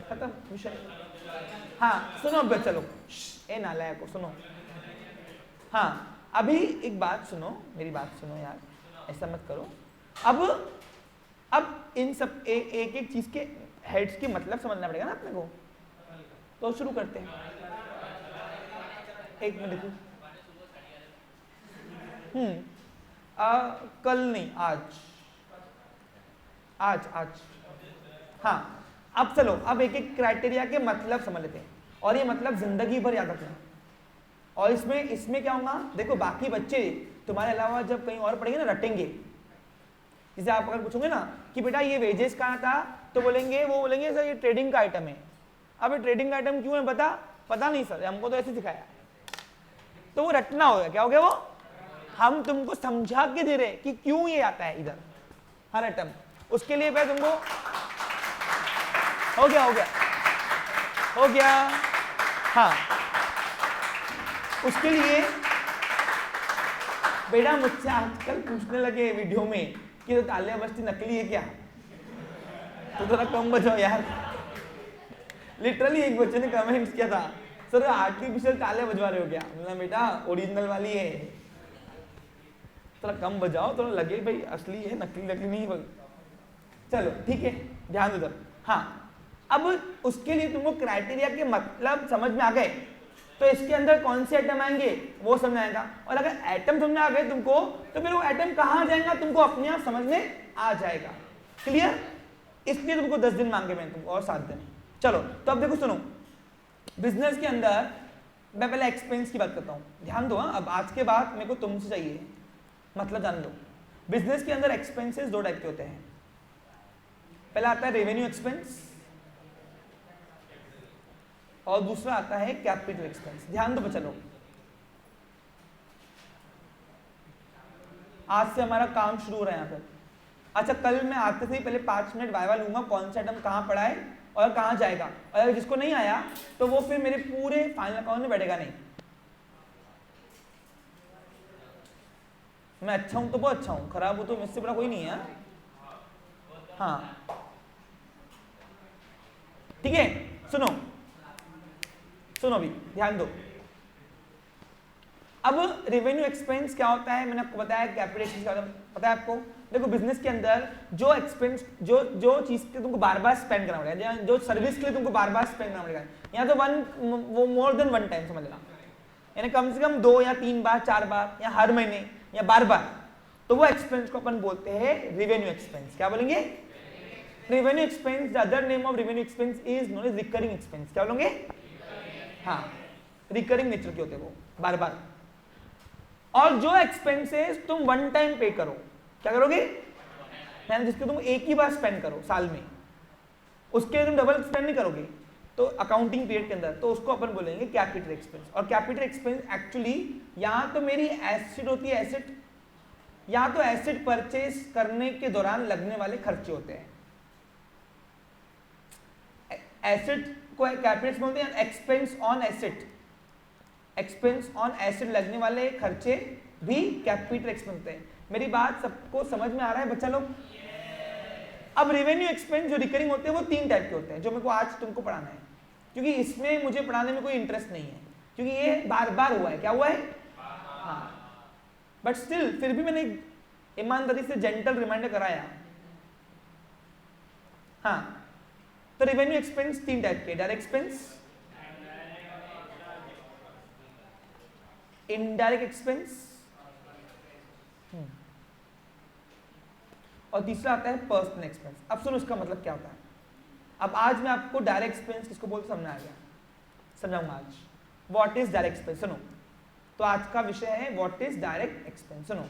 खत्म विषय। हाँ सुनो अब चलो, ए नालायक को सुनो। हाँ अभी एक बात सुनो, मेरी बात सुनो यार, ऐसा मत करो। अब इन सब एक एक चीज के हेड्स की मतलब समझना पड़ेगा ना अपने को, तो शुरू करते हैं। एक मिनट देखो, कल नहीं, आज हाँ। अब चलो, अब एक एक क्राइटेरिया के मतलब समझ लेते हैं, और ये मतलब जिंदगी भर याद रखना। और इसमें क्या होगा, देखो बाकी बच्चे तुम्हारे अलावा जब कहीं और पढ़ेंगे ना, रटेंगे। जैसे आप अगर पूछोगे ना कि बेटा ये वेजेस कहाँ था, तो वो बोलेंगे सर ये ट्रेडिंग का आइटम है। अब ये ट्रेडिंग का आइटम क्यों है पता नहीं सर, हमको तो ऐसे सिखाया। तो वो रटना हो गया, क्या हो गया वो, हम तुमको समझा के दे रहे कि क्यों ये आता है इधर हर आइटम। उसके लिए मैं तुमको हो गया हाँ। उसके लिए बेटा मुझसे आजकल पूछने लगे वीडियो में कि तो तालियां बजती नकली है क्या, तो थोड़ा कम बजाओ यार। लिटरली एक बच्चे ने कमेंट्स किया था, सर आर्टिफिशियल तालियां बजवा रहे हो क्या? मतलब बेटा ओरिजिनल वाली है, थोड़ा कम बजाओ, थोड़ा लगे भाई असली है, नकली नहीं भाई। चलो ठीक है, ध्यान दो। हाँ अब उसके लिए तुमको क्राइटेरिया के मतलब समझ में आ गए, तो इसके अंदर कौन से एटम आएंगे वो समझ में आएगा। और अगर एटम समझ में आ गए तुमको, तो फिर वो एटम कहाँ जाएगा तुमको अपने आप समझ में आ जाएगा। क्लियर? इसलिए तुमको 10 दिन मांगे मैंने तुमको, और 7 दिन। चलो तो अब देखो सुनो, बिजनेस के अंदर मैं पहले एक्सपेंस की बात करता हूँ, ध्यान दो। अब आज के बाद मेरे को तुमसे चाहिए मतलब जान लो। बिजनेस के अंदर एक्सपेंसेस 2 टाइप के होते हैं। पहला आता है रेवेन्यू एक्सपेंस, और दूसरा आता है कैपिटल एक्सपेंस। ध्यान दो बच्चा लोग, आज से हमारा काम शुरू हो रहा है यहाँ पर। अच्छा कल मैं आते से ही पहले 5 मिनट वाइवा लूंगा, कौन सा आइटम कहाँ पड़ा है और कहाँ जाएगा, और अगर जिसको नहीं आया तो वो फिर मेरे पूरे फाइनल अकाउंट में बैठेगा नहीं। मैं अच्छा हूं तो बहुत अच्छा हूं, खराब हो तो मुझसे बड़ा कोई नहीं है। हाँ ठीक है, सुनो भी ध्यान दो। अब रेवेन्यू एक्सपेंस क्या होता है, मैंने आपको बताया। कैपिटल एक्सपेंस क्या होता है पता है आपको? देखो बिजनेस के अंदर जो एक्सपेंस जो चीज के तुमको बार बार स्पेंड करना पड़ेगा, जो सर्विस के लिए तुमको बार बार स्पेंड करना पड़ेगा, या तो वो मोर देन 1 टाइम समझ लेना, यानी कम से कम 2 या 3 बार 4 बार, या हर महीने या बार बार, तो वो एक्सपेंस को अपन बोलते हैं रेवेन्यू एक्सपेंस। क्या बोलेंगे? Revenue expense. The other name of revenue expense is known as recurring expense. क्या बोलोगे? हाँ, रिकरिंग नेचर के होते हैं वो, बार बार। और जो एक्सपेंसेस तुम 1 टाइम पे करो, क्या करोगे? यानी जिसके तुम एक ही बार स्पेंड करो साल में, उसके लिए तुम डबल स्पेंड नहीं करोगे, तो अकाउंटिंग पीरियड के अंदर, तो उसको अपन बोलेंगे कैपिटल एक्सपेंस। और कैपिटल एक्सपेंस एक्चुअली या तो मेरी एसेट होती है, एसेट, या तो एसेट परचेज करने के दौरान लगने वाले खर्चे होते हैं। एसेट को कैपिटल बोलते हैं, expense on asset, expense on asset लगने वाले खर्चे भी कैपिटल एक्सपेंस होते हैं। मेरी बात सबको समझ में आ रहा है बच्चा लोग? अब रेवेन्यू एक्सपेंस जो रिकरिंग होते हैं वो 3 टाइप के होते हैं, जो मेरे को आज तुमको पढ़ाना है, क्योंकि इसमें मुझे पढ़ाने में कोई इंटरेस्ट नहीं है, क्योंकि ये बार बार हुआ है। क्या हुआ है? हाँ, बट स्टिल फिर भी मैंने ईमानदारी से जेंटल रिमाइंडर कराया। हाँ, तो रेवेन्यू एक्सपेंस 3 टाइप के, डायरेक्ट एक्सपेंस, इनडायरेक्ट एक्सपेंस और तीसरा आता है पर्सनल एक्सपेंस। अब सुनो उसका मतलब क्या होता है। अब आज मैं आपको डायरेक्ट एक्सपेंस किसको बोलते समझ आ गया, समझाऊंगा आज व्हाट इज डायरेक्ट एक्सपेंस। सुनो, तो आज का विषय है व्हाट इज डायरेक्ट एक्सपेंस। सुनो,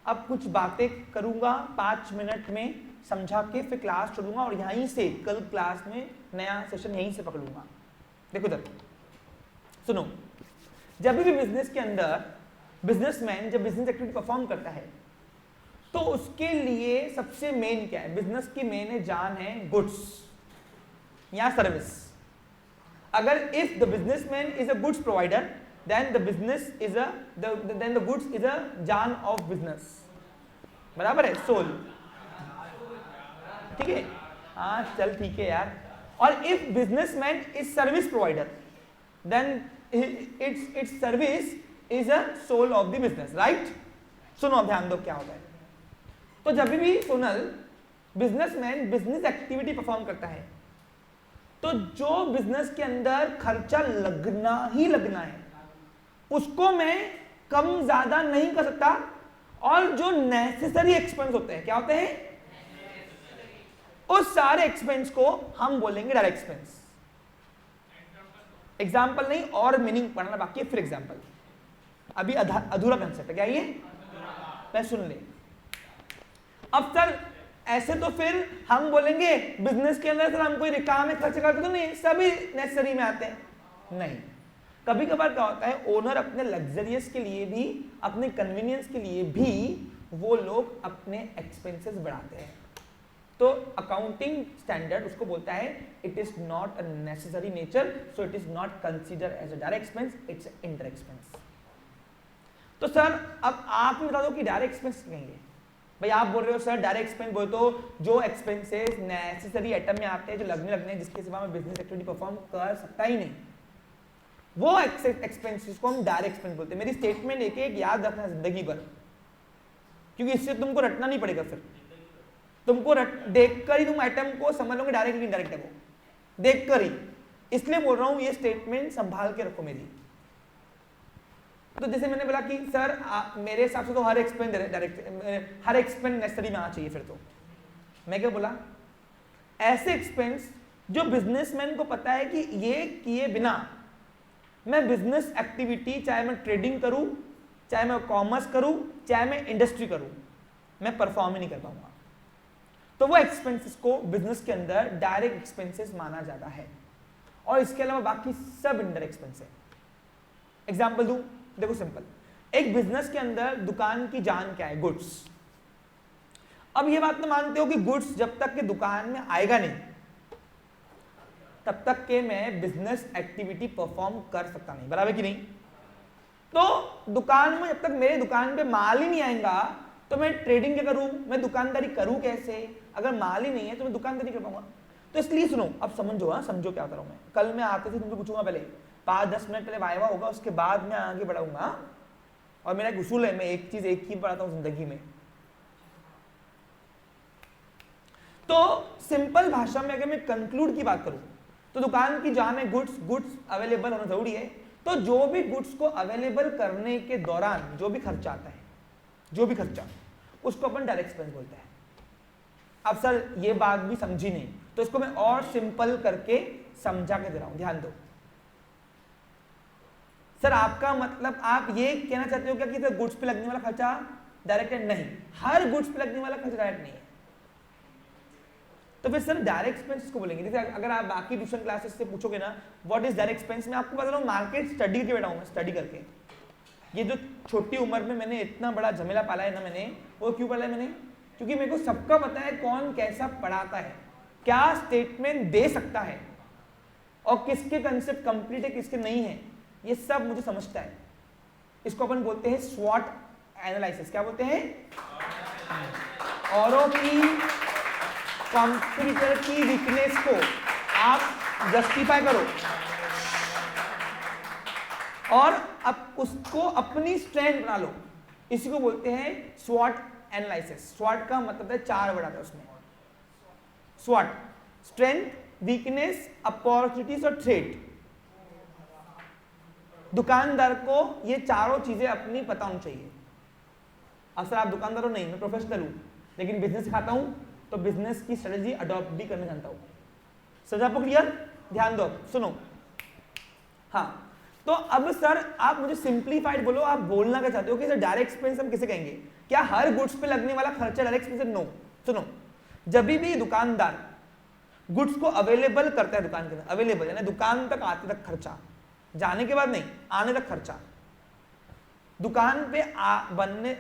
अब कुछ बातें करूंगा 5 मिनट में समझा के फिर क्लास छोड़ूंगा और यहीं से कल क्लास में नया सेशन यहीं से पकड़ूंगा। देखो इधर सुनो, जब भी बिजनेस के अंदर बिजनेसमैन जब बिजनेस एक्टिविटी परफॉर्म करता है तो उसके लिए सबसे मेन क्या है, बिजनेस की मेन जान है गुड्स या सर्विस। अगर if the businessman is a goods provider then the business is then the goods is a जान ऑफ बिजनेस, बराबर है, सोल, ठीक है, हाँ चल ठीक है यार। और if businessman is service provider then its service is a soul of the business, right. सुनो ध्यान दो क्या होता है। तो जब भी सोनल बिजनेसमैन बिजनेस एक्टिविटी परफॉर्म करता है तो जो बिजनेस के अंदर खर्चा लगना ही लगना है उसको मैं कम ज्यादा नहीं कर सकता, और जो नेसेसरी एक्सपेंस होते हैं, क्या होते हैं, उस सारे एक्सपेंस को हम बोलेंगे डायरेक्ट एक्सपेंस। एग्जाम्पल नहीं और मीनिंग पढ़ना बाकी है, फिर एग्जाम्पल। अभी अधूरा कंसेप्ट है क्या ये, मैं सुन ले। अब सर ऐसे तो फिर हम बोलेंगे बिजनेस के अंदर सर हम कोई काम में खर्च करते तो नहीं, सभी नेसेसरी में आते हैं, नहीं। कभी कभार क्या होता है, ओनर अपने लग्जरियस के लिए भी, अपने कन्वीनियंस के लिए भी वो लोग अपने एक्सपेंसेस बढ़ाते हैं। तो अकाउंटिंग स्टैंडर्ड उसको बोलता है it is not a necessary nature, so it is not consider as a direct expense, it's indirect expense. तो सर अब आप बता दो कि डायरेक्ट एक्सपेंस कहेंगे, भाई आप बोल रहे हो सर डायरेक्ट एक्सपेंस बोल तो जो एक्सपेंसेस नेसेसरी आइटम में आते हैं, जो लगने जिसके सिवा मैं बिजनेस एक्टिविटी परफॉर्म कर सकता ही नहीं, वो एक्सपेंसेस को हम डायरेक्ट एक्सपेंस बोलते हैं। मेरी स्टेटमेंट एक याद रखना जिंदगी भर, क्योंकि इससे तुमको रटना नहीं पड़ेगा, फिर तुमको देखकर ही तुम आइटम को समझ लोगे डायरेक्ट इनडायरेक्ट है, वो देखकर ही। इसलिए बोल रहा हूं ये स्टेटमेंट संभाल के रखो मेरी। तो जैसे मैंने बोला कि सर मेरे हिसाब से तो हर एक्सपेंस डायरेक्ट, हर एक्सपेंस नेसेसरी में आना चाहिए, फिर तो मैं क्या बोला, ऐसे एक्सपेंस जो बिजनेसमैन को पता है कि ये किए बिना मैं बिजनेस एक्टिविटी, चाहे मैं ट्रेडिंग करूं, चाहे मैं कॉमर्स करूं, चाहे मैं इंडस्ट्री करूं, मैं परफॉर्म ही नहीं कर पाऊंगा, तो वो एक्सपेंसेस को बिजनेस के अंदर डायरेक्ट एक्सपेंसेस माना जाता है। और इसके अलावा बाकी सब इनडायरेक्ट एक्सपेंस है। एग्जाम्पल दूं, देखो सिंपल, एक बिजनेस के अंदर दुकान की जान क्या है, गुड्स। अब ये बात तो मानते हो कि गुड्स जब तक के दुकान में आएगा नहीं तब तक के मैं बिजनेस एक्टिविटी परफॉर्म कर सकता नहीं, बराबर कि नहीं। तो दुकान में जब तक मेरे दुकान पे माल ही नहीं आएगा तो मैं ट्रेडिंग क्या करूं, मैं दुकानदारी करूं कैसे, अगर माल ही नहीं है तो मैं दुकानदारी कर पाऊंगा। तो इसलिए सुनो, अब समझो, हाँ समझो क्या कर रहा हूं मैं। कल मैं आते थे तुमसे पूछूंगा, पहले 5-10 मिनट पहले वाइवा होगा, उसके बाद मैं आगे बढ़ाऊंगा। और मेरा एक उसूल है, मैं एक चीज एक ही पढ़ाता हूं जिंदगी में। तो सिंपल भाषा में अगर मैं कंक्लूड की बात करूं तो दुकान की जान है गुड्स, गुड्स अवेलेबल होना जरूरी है। तो जो भी गुड्स को अवेलेबल करने के दौरान जो भी खर्चा आता है, जो भी खर्चा, उसको अपन डायरेक्ट एक्सपेंस बोलते हैं। अब सर ये बात भी समझी नहीं, तो इसको मैं और सिंपल करके समझा के दे रहा हूं, ध्यान दो। सर आपका मतलब आप ये कहना चाहते हो क्या कि सर गुड्स पे लगने वाला खर्चा डायरेक्ट है? नहीं, हर गुड्स पे लगने वाला खर्चा डायरेक्ट नहीं है। तो फिर सर डायरेक्ट एक्सपेंस को बोलेंगे। जैसे अगर आप बाकी ट्यूशन क्लासेस से पूछोगे ना व्हाट इज डायरेक्ट एक्सपेंस, मैं आपको बता रहा हूँ मार्केट स्टडी करके बैठा हूँ मैं, स्टडी करके। ये जो छोटी उम्र में मैंने इतना बड़ा झमेला पाला है ना, मैंने वो क्यों पाला है मैंने, क्योंकि मेरे को सबका पता है कौन कैसा पढ़ाता है, क्या स्टेटमेंट दे सकता है, और किसके कंसेप्ट कंप्लीट है किसके नहीं है, ये सब मुझे समझता है। इसको अपन बोलते हैं स्वॉट एनालिसिस। क्या बोलते हैं? औरों की कंप्यूटर की वीकनेस को आप जस्टिफाई करो और अब उसको अपनी स्ट्रेंथ बना लो। इसी को बोलते हैं स्वॉट एनालिसिस। स्वॉट का मतलब है 4 वर्ड आता है उसमें। स्वॉट, स्ट्रेंथ, वीकनेस, अपॉर्चुनिटीज और थ्रेट। दुकानदार को ये चारों चीजें अपनी पता होनी चाहिए। अब सर आप दुकानदार हो? नहीं, मैं प्रोफेशनल हूं, लेकिन बिजनेस सिखाता हूं तो बिजनेस की स्ट्रेटजी अडॉप्ट भी करना जानता हूं। सर आपको क्लियर? ध्यान दो, सुनो। हाँ, तो अब सर आप मुझे सिंप्लीफाइड बोलो, आप बोलना क्या चाहते हो कि सर डायरेक्ट एक्सपेंस हम किसे कहेंगे? क्या हर गुड्स पे लगने वाला खर्चा डायरेक्ट एक्सपेंस? नो। सुनो, जब भी दुकानदार गुड्स को अवेलेबल करता है दुकान के अंदर, अवेलेबल यानी दुकान तक आते तक खर्चा, जाने के बाद नहीं, आने तक खर्चा, दुकान पे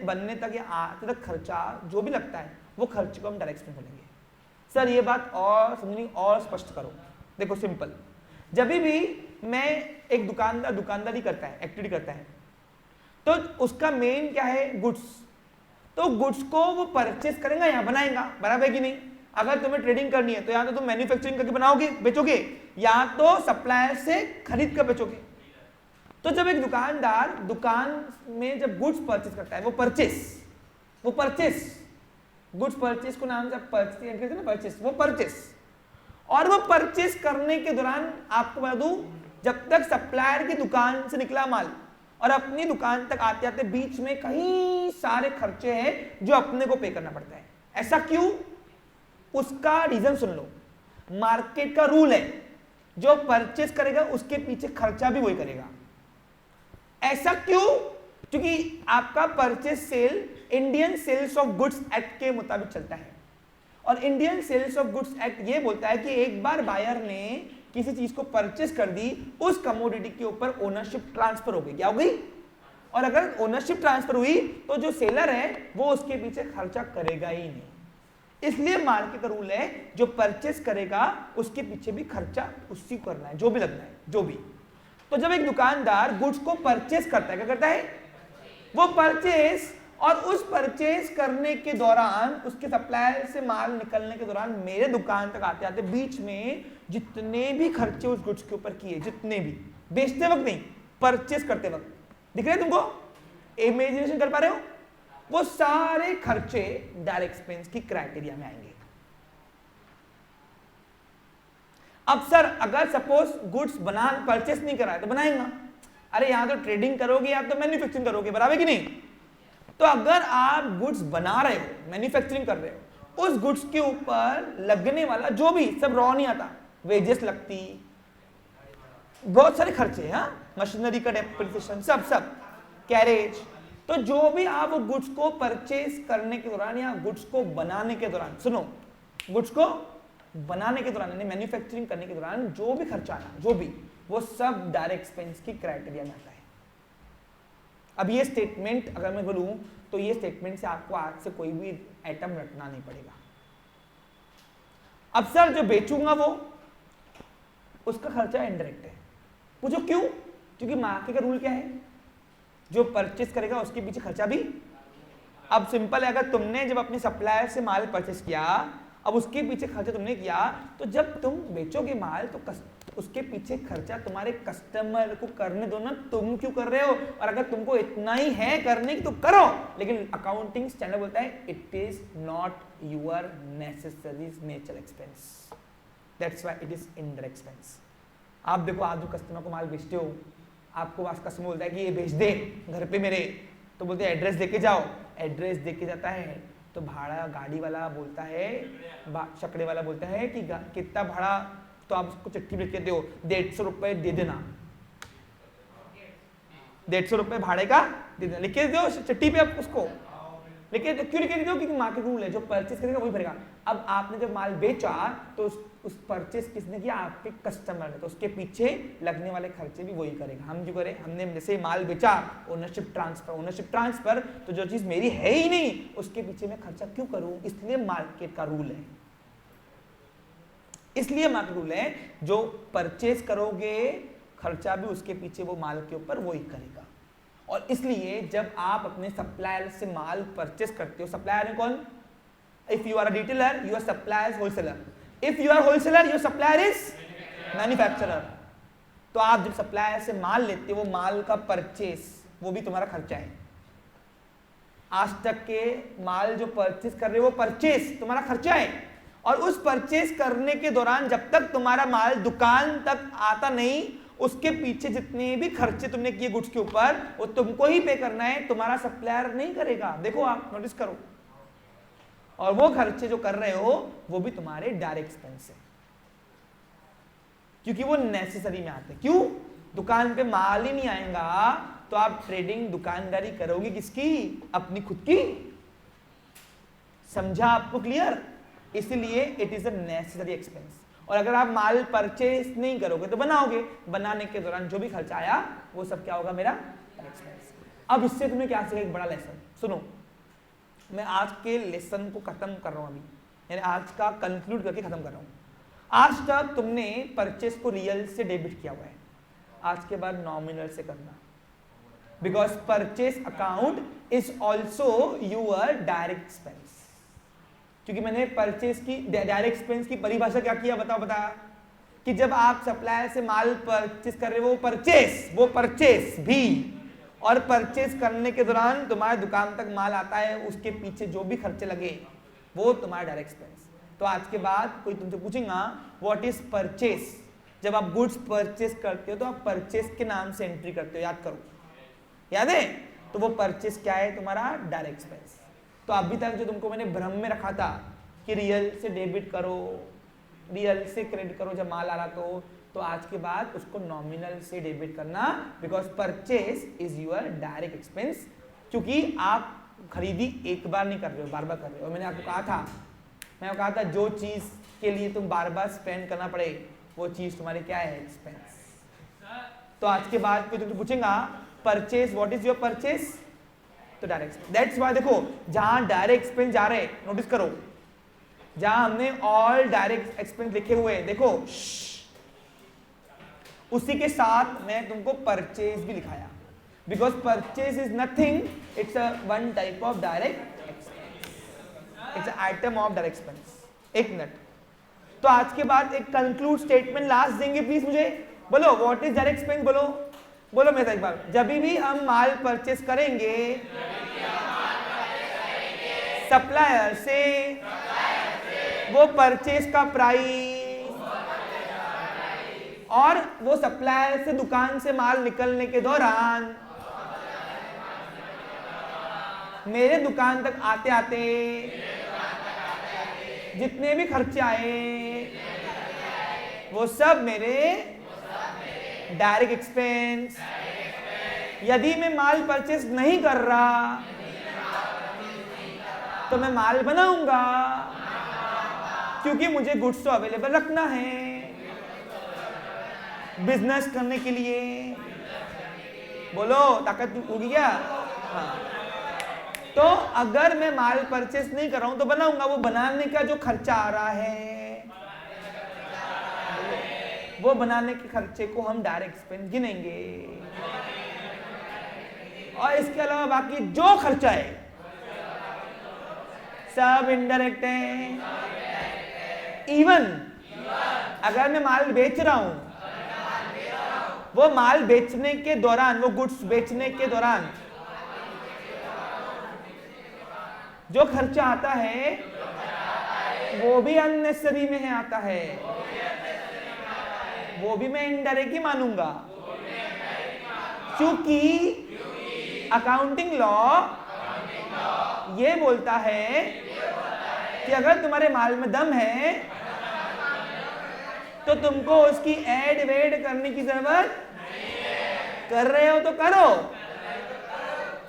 बनने तक या आते तक खर्चा जो भी लगता है वो खर्चे को हम डायरेक्ट एक्सपेंस बोलेंगे। सर ये बात और समझनी और स्पष्ट करो। देखो सिंपल, जब भी मैं एक दुकानदार दुकानदारी करता है, एक्टिविटी करता है, तो उसका मेन क्या है? गुड्स। तो गुड्स को वो परचेस करेगा या बनाएगा, बराबर है कि नहीं? अगर तुम्हें ट्रेडिंग करनी है तो या तो तुम मैन्युफैक्चरिंग करके बनाओगे, बेचोगे, या तो सप्लायर से खरीद कर बेचोगे। तो जब एक दुकानदार दुकान में जब गुड्स परचेस करता है, वो परचेस गुड्स परचेस को नाम से परचेस, वो परचेस, और वो परचेस करने के दौरान आपको बता दूं, जब तक सप्लायर की दुकान से निकला माल और अपनी दुकान तक आते आते बीच में कई सारे खर्चे हैं जो अपने को पे करना पड़ता है। ऐसा क्यों? उसका रीजन सुन लो। मार्केट का रूल है, जो परचेस करेगा उसके पीछे खर्चा भी वही करेगा। ऐसा क्यों? क्योंकि आपका purchase sale Indian sales of goods act के मुताबिक चलता है, और Indian sales of goods act ये बोलता है कि एक बार बायर ने किसी चीज को परचेस कर दी, उस कमोडिटी के ऊपर ओनरशिप ट्रांसफर हो गई। क्या हो गई? और अगर ओनरशिप ट्रांसफर हुई तो जो सेलर है वो उसके पीछे खर्चा करेगा ही नहीं। इसलिए मार्केट का रूल है, जो परचेस करेगा उसके पीछे भी खर्चा उसी को करना है, जो भी लगना है, जो भी। तो जब एक दुकानदार गुड्स को परचेस करता है, क्या करता है? वो परचेस, और उस परचेस करने के दौरान, उसके सप्लायर से माल निकलने के दौरान, मेरे दुकान तक आते आते बीच में जितने भी खर्चे उस गुड्स के ऊपर किए, जितने भी, बेचते वक्त नहीं, परचेस करते वक्त, दिख रहे तुमको? इमेजिनेशन कर पा रहे हो? वो सारे खर्चे डायरेक्ट एक्सपेंस की क्राइटेरिया में आएंगे। अब सर अगर सपोज गुड्स परचेस नहीं करा है तो बनाएगा। अरे यहां तो ट्रेडिंग करोगे या तो मैन्युफैक्चरिंग करोगे, बराबर कि नहीं? तो अगर आप गुड्स बना रहे हो, मैन्युफैक्चरिंग कर रहे हो, उस गुड्स के ऊपर लगने वाला जो भी, सब रॉ नहीं आता, वेजेस लगती, बहुत सारे खर्चे हैं, मशीनरी का डेप्रिसिएशन, सब कैरेज। तो जो भी आप गुड्स को परचेस करने के दौरान या गुड्स को बनाने के दौरान, सुनो, गुड्स को बनाने के दौरान यानी मैन्युफैक्चरिंग करने के दौरान जो भी खर्चा आना, जो भी, वो सब डायरेक्ट एक्सपेंस की क्राइटेरिया में आता है। अब ये स्टेटमेंट अगर मैं बोलूं तो ये स्टेटमेंट से आपको आज से कोई भी आइटम रटना नहीं पड़ेगा। अब सर जो बेचूंगा वो, उसका खर्चा इनडायरेक्ट है। पूछो क्यों? क्योंकि मार्केट का रूल क्या है? जो परचेस करेगा उसके पीछे खर्चा भी। अब सिंपल है, अगर तुमने जब अपने सप्लायर से माल परचेस किया, अब उसके पीछे खर्चा तुमने किया, तो जब तुम बेचोगे माल तो उसके पीछे खर्चा तुम्हारे कस्टमर को करने दो ना, तुम क्यों कर रहे हो? और अगर तुमको इतना ही है करने की तो करो, लेकिन अकाउंटिंग स्टैंडर्ड बोलता है it is not your necessary nature expense, that's why it is indirect expense. आप देखो, आप जो कस्टमर को माल बेचते हो, आपको कस्टमर बोलता है कि ये भेज दे घर पे मेरे, तो बोलते हैं एड्रेस देके जाओ, एड्रेस देके जाता है तो भाड़ा गाड़ी वाला बोलता है, छकड़े वाला बोलता है कि कितना भाड़ा, तो आप उसको चिट्ठी लिख के दो, 150 रुपए दे देना, 150 रुपए भाड़े का दे देना, लिख के दो चिट्ठी पे आप उसको। लेकिन क्यों लिख के दो? क्योंकि मार्केट रूल है, जो परचेस करेगा वही भरेगा। अब आपने जब माल बेचा तो उस परचेस किसने किया? आपके कस्टमर ने, तो उसके पीछे लगने वाले खर्चे भी वही करेगा। हम जो करें, हमने जैसे माल बेचा, ओनरशिप ट्रांसफर, तो जो चीज मेरी है ही नहीं उसके पीछे मैं खर्चा क्यों करूं? इसलिए मार्केट का रूल है, इसलिए मार्केट रूल है, जो परचेस करोगे खर्चा भी उसके पीछे वो माल के ऊपर वही करेगा। और इसलिए जब आप अपने सप्लायर से माल परचेस करते हो, सप्लायर है कौन? If you are a retailer, your supplier is wholesaler, if you are wholesaler, your supplier is manufacturer. तो आप जब सप्लायर से माल लेते हो, वो माल का परचेस वो भी तुम्हारा खर्चा है। आज तक के माल जो परचेस कर रहे हो वो परचेस तुम्हारा खर्चा है, और उस परचेस करने के दौरान जब तक तुम्हारा माल दुकान तक आता नहीं, उसके पीछे जितने भी खर्चे तुमने किए गुड्स के ऊपर वो तुमको ही पे करना है, तुम्हारा सप्लायर नहीं करेगा। देखो आप नोटिस करो, और वो खर्चे जो कर रहे हो वो भी तुम्हारे डायरेक्ट एक्सपेंस है, क्योंकि वो नेसेसरी में आते। क्यों? दुकान पे माल ही नहीं आएगा तो आप ट्रेडिंग दुकानदारी करोगे किसकी? अपनी खुद की। समझा आपको? क्लियर? इसलिए it is a necessary expense. और अगर आप माल परचेस नहीं करोगे तो बनाओगे, बनाने के दौरान जो भी खर्चा आया वो सब क्या होगा? मेरा एक्सपेंस। अब इससे तुमने क्या सीखा? एक बड़ा लेसन सुनो, मैं आज के लेसन को खत्म कर रहा हूं अभी, यानी आज का कंक्लूड करके खत्म कर रहा हूं। आज तक तुमने परचेस को रियल से डेबिट किया हुआ है, आज के बाद नॉमिनल से करना, because purchase account is also your direct expense. क्योंकि मैंने परचेस की डायरेक्ट एक्सपेंस की परिभाषा क्या किया? बताया कि जब आप सप्लायर से माल परचेस कर रहे हो, वो परचेस भी, और परचेस करने के दौरान तुम्हारे दुकान तक माल आता है, उसके पीछे जो भी खर्चे लगे वो तुम्हारा डायरेक्ट एक्सपेंस। तो आज के बाद कोई तुमसे पूछेगा व्हाट इज परचेस, जब आप गुड्स परचेस करते हो तो आप परचेस के नाम से एंट्री करते हो, याद करो, याद है? तो वो परचेस क्या है? तुम्हारा डायरेक्ट एक्सपेंस। तो अभी तक जो तुमको मैंने भ्रम में रखा था कि रियल से डेबिट करो, रियल से क्रेडिट करो जब माल आ रहा तो आज के बाद उसको नॉमिनल से डेबिट करना, because purchase is your direct expense. क्योंकि आप खरीदी एक बार नहीं कर रहे हो, बार बार कर रहे हो। और मैंने आपको कहा था जो चीज के लिए तुम बार बार स्पेंड करना पड़े वो चीज तुम्हारी क्या है? एक्सपेंस। तो आज के बाद कोई तुमसे पूछेगा purchase, what is your purchase, तो डायरेक्ट एक्सपेंस। दैट्स व्हाई देखो, जहां डायरेक्ट एक्सपेंस जा रहे, नोटिस करो, जहां हमने ऑल डायरेक्ट एक्सपेंस लिखे हुए हैं, देखो उसी के साथ मैं तुमको परचेस भी लिखाया, because purchase is nothing, it's a one type of direct expense, it's a item of direct expense. एक मिनट, तो आज के बाद एक कंक्लूड स्टेटमेंट लास्ट देंगे प्लीज मुझे, बोलो व्हाट इज डायरेक्ट एक्सपेंस, बोलो मेरे एक बार। जब भी हम माल परचेस करेंगे सप्लायर से, वो परचेस का प्राइस, और वो सप्लायर से दुकान से माल निकलने के दौरान मेरे दुकान तक आते आते जितने भी खर्चे आए वो सब मेरे डायरेक्ट एक्सपेंस। यदि मैं माल परचेस नहीं कर रहा तो मैं माल बनाऊंगा, क्योंकि मुझे गुड्स तो अवेलेबल रखना है बिजनेस करने के लिए। बोलो ताकत होगी क्या? हाँ। तो अगर मैं माल परचेस नहीं कर रहा हूं तो बनाऊंगा, वो बनाने का जो खर्चा आ रहा है वो बनाने के खर्चे को हम डायरेक्ट एक्सपेंस गिनेंगे, और इसके अलावा बाकी जो खर्चा है सब इनडायरेक्ट है। इवन अगर मैं माल बेच रहा हूं, वो माल बेचने के दौरान, वो गुड्स बेचने के दौरान जो खर्चा आता है वो भी अननेसेसरी में है, आता है, वो भी मैं इनडायरेक्ट ही मानूंगा, क्योंकि अकाउंटिंग लॉ ये बोलता है कि अगर तुम्हारे माल में दम है तो तुमको उसकी ऐड वेड करने की जरूरत कर रहे हो तो करो,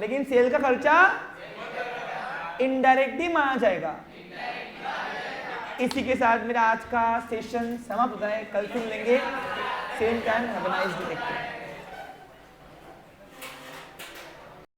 लेकिन सेल का खर्चा इनडायरेक्ट ही माना जाएगा। इसी के साथ मेरा आज का सेशन समाप्त होता है। कल सुन लेंगे same time. Have a nice day.